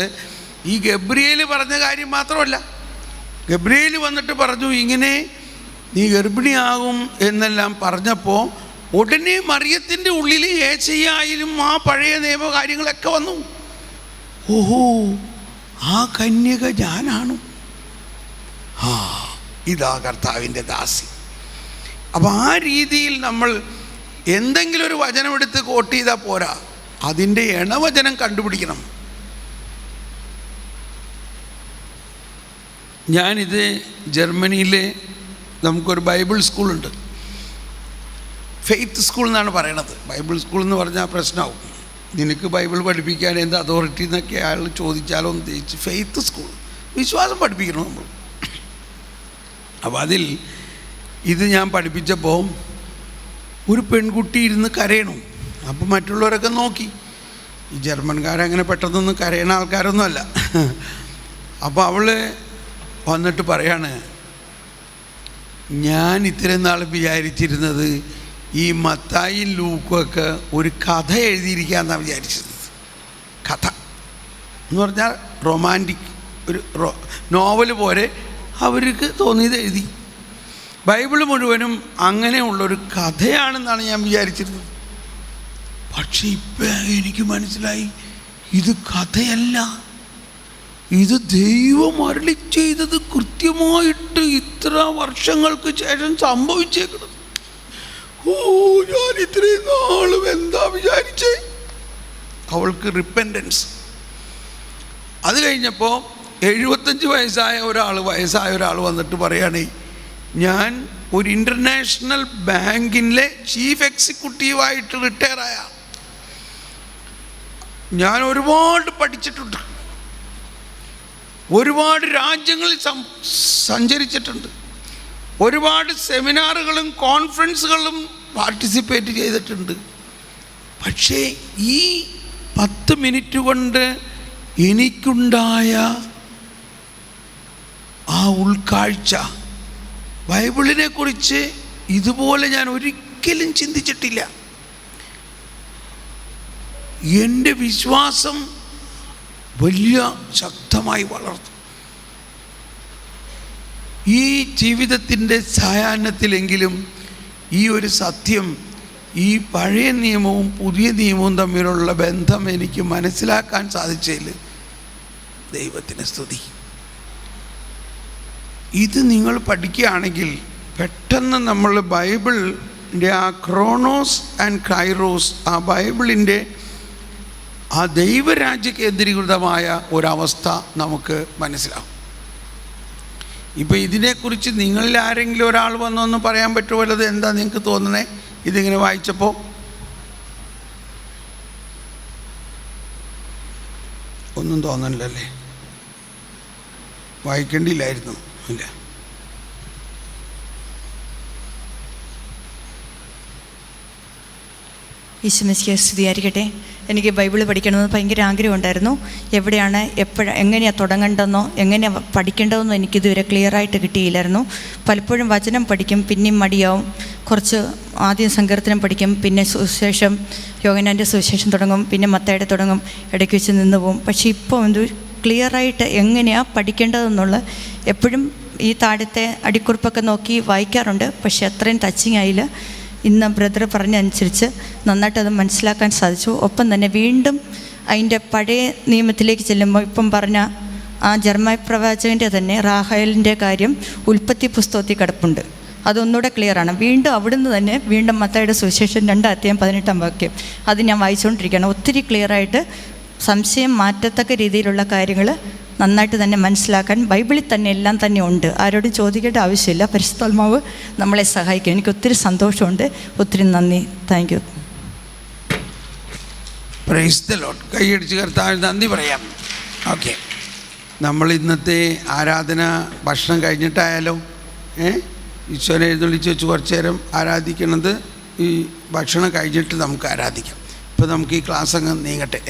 ഈ ഗബ്രിയേൽ പറഞ്ഞ കാര്യം മാത്രമല്ല. ഗബ്രിയേൽ വന്നിട്ട് പറഞ്ഞു ഇങ്ങനെ നീ ഗർഭിണിയാകും എന്നെല്ലാം പറഞ്ഞപ്പോൾ ഉടനെ മറിയത്തിൻ്റെ ഉള്ളിൽ ഏശയ്യായാലും ആ പഴയ നിയമ കാര്യങ്ങളൊക്കെ വന്നു. ഓഹോ, ആ കന്യക ഞാനാണ്, ഇതാ കർത്താവിൻ്റെ ദാസി. അപ്പം ആ രീതിയിൽ നമ്മൾ എന്തെങ്കിലും ഒരു വചനം എടുത്ത് കോട്ട് ചെയ്താൽ പോരാ, അതിൻ്റെ ഇണവചനം കണ്ടുപിടിക്കണം. ഞാനിത് ജർമ്മനിയിൽ നമുക്കൊരു ബൈബിൾ സ്കൂളുണ്ട്, ഫെയ്ത്ത് സ്കൂൾ എന്നാണ് പറയണത്. ബൈബിൾ സ്കൂൾ എന്ന് പറഞ്ഞാൽ പ്രശ്നമാവും. നിനക്ക് ബൈബിൾ പഠിപ്പിക്കാൻ എന്താ അതോറിറ്റി എന്നൊക്കെ അയാൾ ചോദിച്ചാലോ എന്ന് ചോദിച്ച് ഫെയ്ത്ത് സ്കൂൾ, വിശ്വാസം പഠിപ്പിക്കണം നമ്മൾ. അപ്പോൾ അതിൽ ഇത് ഞാൻ പഠിപ്പിച്ചപ്പോൾ ഒരു പെൺകുട്ടി ഇരുന്ന് കരയണം. അപ്പോൾ മറ്റുള്ളവരൊക്കെ നോക്കി. ഈ ജർമ്മൻകാരങ്ങനെ പെട്ടെന്നൊന്നും കരയണ ആൾക്കാരൊന്നുമല്ല. അപ്പോൾ അവൾ വന്നിട്ട് പറയാണ്, ഞാൻ ഇത്രയും നാൾ വിചാരിച്ചിരുന്നത് ഈ മത്തായിയും ലൂക്കൊക്കെ ഒരു കഥ എഴുതിയിരിക്കാമെന്നാണ് വിചാരിച്ചത്. കഥ എന്ന് പറഞ്ഞാൽ റൊമാൻറ്റിക് ഒരു നോവൽ പോലെ അവർക്ക് തോന്നിയത് എഴുതി. ബൈബിൾ മുഴുവനും അങ്ങനെയുള്ളൊരു കഥയാണെന്നാണ് ഞാൻ വിചാരിച്ചിരുന്നത്. പക്ഷെ ഇപ്പം എനിക്ക് മനസ്സിലായി ഇത് കഥയല്ല, ഇത് ദൈവം അരുളി ചെയ്തത് കൃത്യമായിട്ട് ഇത്ര വർഷങ്ങൾക്ക് ശേഷം സംഭവിച്ചേക്കണം. ഓ, ഞാൻ ഇത്രയും നാളും എന്താ വിചാരിച്ചേ. അവൾക്ക് റിപ്പൻറ്റൻസ്. അത് കഴിഞ്ഞപ്പോൾ 75 വയസ്സായ ഒരാൾ വന്നിട്ട് പറയുകയാണ്, ഞാൻ ഒരു ഇൻ്റർനാഷണൽ ബാങ്കിലെ ചീഫ് എക്സിക്യൂട്ടീവായിട്ട് റിട്ടയറായ, ഞാൻ ഒരുപാട് പഠിച്ചിട്ടുണ്ട്, ഒരുപാട് രാജ്യങ്ങളിൽ സഞ്ചരിച്ചിട്ടുണ്ട്, ഒരുപാട് സെമിനാറുകളും കോൺഫറൻസുകളും പാർട്ടിസിപ്പേറ്റ് ചെയ്തിട്ടുണ്ട്. പക്ഷേ ഈ 10 മിനിറ്റ് കൊണ്ട് എനിക്കുണ്ടായ ആ ഉൾക്കാഴ്ച, ബൈബിളിനെ കുറിച്ച് ഇതുപോലെ ഞാൻ ഒരിക്കലും ചിന്തിച്ചിട്ടില്ല. എൻ്റെ വിശ്വാസം വലിയ ശക്തമായി വളർന്നു. ഈ ജീവിതത്തിൻ്റെ സായാഹ്നത്തിലെങ്കിലും ഈ ഒരു സത്യം, ഈ പഴയ നിയമവും പുതിയ നിയമവും തമ്മിലുള്ള ബന്ധം എനിക്ക് മനസ്സിലാക്കാൻ സാധിച്ചതിൽ ദൈവത്തിന് സ്തുതി. ഇത് നിങ്ങൾ പഠിക്കുകയാണെങ്കിൽ പെട്ടെന്ന് നമ്മൾ ബൈബിളിൻ്റെ ആ ക്രോണോസ് ആൻഡ് കൈറോസ്, ആ ബൈബിളിൻ്റെ ആ ദൈവരാജ്യ കേന്ദ്രീകൃതമായ ഒരവസ്ഥ നമുക്ക് മനസ്സിലാവും. ഇപ്പോൾ ഇതിനെക്കുറിച്ച് നിങ്ങളിൽ ആരെങ്കിലും ഒരാൾ വന്നൊന്ന് പറയാൻ പറ്റുമല്ലോ? എന്താ നിങ്ങൾക്ക് തോന്നണേ ഇതിങ്ങനെ വായിച്ചപ്പോൾ? ഒന്നും തോന്നണില്ലല്ലേ? വായിക്കേണ്ടിയില്ലായിരുന്നു. ഇല്ല, ഈശോമിശിഹായെ സ്തുതിയായിരിക്കട്ടെ. എനിക്ക് ബൈബിൾ പഠിക്കണമെന്ന് ഭയങ്കര ആഗ്രഹമുണ്ടായിരുന്നു. എവിടെയാണ് എങ്ങനെയാണ് തുടങ്ങേണ്ടതെന്നോ എങ്ങനെയാണ് പഠിക്കേണ്ടതെന്നോ എനിക്കിതുവരെ ക്ലിയറായിട്ട് കിട്ടിയില്ലായിരുന്നു. പലപ്പോഴും വചനം പഠിക്കും, പിന്നെയും മടിയാവും. കുറച്ച് ആദ്യം സങ്കീർത്തനം പഠിക്കും, പിന്നെ സുവിശേഷം, യോഹന്നാൻ്റെ സുവിശേഷം തുടങ്ങും, പിന്നെ മത്തായിയുടെ തുടങ്ങും, ഇടയ്ക്ക് വെച്ച് നിന്ന് പോവും. പക്ഷേ ഇപ്പോൾ എന്ത് ക്ലിയറായിട്ട് എങ്ങനെയാണ് പഠിക്കേണ്ടതെന്നുള്ള എപ്പോഴും ഈ താഴത്തെ അടിക്കുറിപ്പൊക്കെ നോക്കി വായിക്കാറുണ്ട്. പക്ഷേ അത്രയും ടച്ചിങ് ആയില്ല. ഇന്ന് ബ്രദർ പറഞ്ഞനുസരിച്ച് നന്നായിട്ടത് മനസ്സിലാക്കാൻ സാധിച്ചു. ഒപ്പം തന്നെ വീണ്ടും അതിൻ്റെ പഴയ നിയമത്തിലേക്ക് ചെല്ലുമ്പോൾ ഇപ്പം പറഞ്ഞ ആ ജർമ്മായ പ്രവാചകൻ്റെ തന്നെ റാഹേലിൻ്റെ കാര്യം ഉൽപ്പത്തി പുസ്തകത്തിൽ കിടപ്പുണ്ട്. അതൊന്നുകൂടെ ക്ലിയറാണ്. വീണ്ടും അവിടുന്ന് തന്നെ വീണ്ടും മത്തായിയുടെ സുവിശേഷം 2:18 വാക്യം അത് ഞാൻ വായിച്ചുകൊണ്ടിരിക്കുകയാണ്. ഒത്തിരി ക്ലിയറായിട്ട് സംശയം മാറ്റത്തക്ക രീതിയിലുള്ള കാര്യങ്ങൾ നന്നായിട്ട് തന്നെ മനസ്സിലാക്കാൻ ബൈബിളിൽ തന്നെ എല്ലാം തന്നെ ഉണ്ട്. ആരോടും ചോദിക്കേണ്ട ആവശ്യമില്ല. പരിശുദ്ധാത്മാവ് നമ്മളെ സഹായിക്കും. എനിക്ക് ഒത്തിരി സന്തോഷമുണ്ട്. ഒത്തിരി നന്ദി. Thank you. Price the Lord. കൈയടിച്ച് കർത്താവിന് നന്ദി പറയാം. ഓക്കെ, നമ്മൾ ഇന്നത്തെ ആരാധന ഭക്ഷണം കഴിഞ്ഞിട്ടായാലോ? ഈശോനെ എഴുന്നള്ളിച്ച് വെച്ച് കുറച്ച് നേരം ആരാധിക്കണത് ഈ ഭക്ഷണം കഴിഞ്ഞിട്ട് നമുക്ക് ആരാധിക്കാം. ഇപ്പോൾ നമുക്ക് ഈ ക്ലാസ് അങ്ങ് നീങ്ങട്ടെ.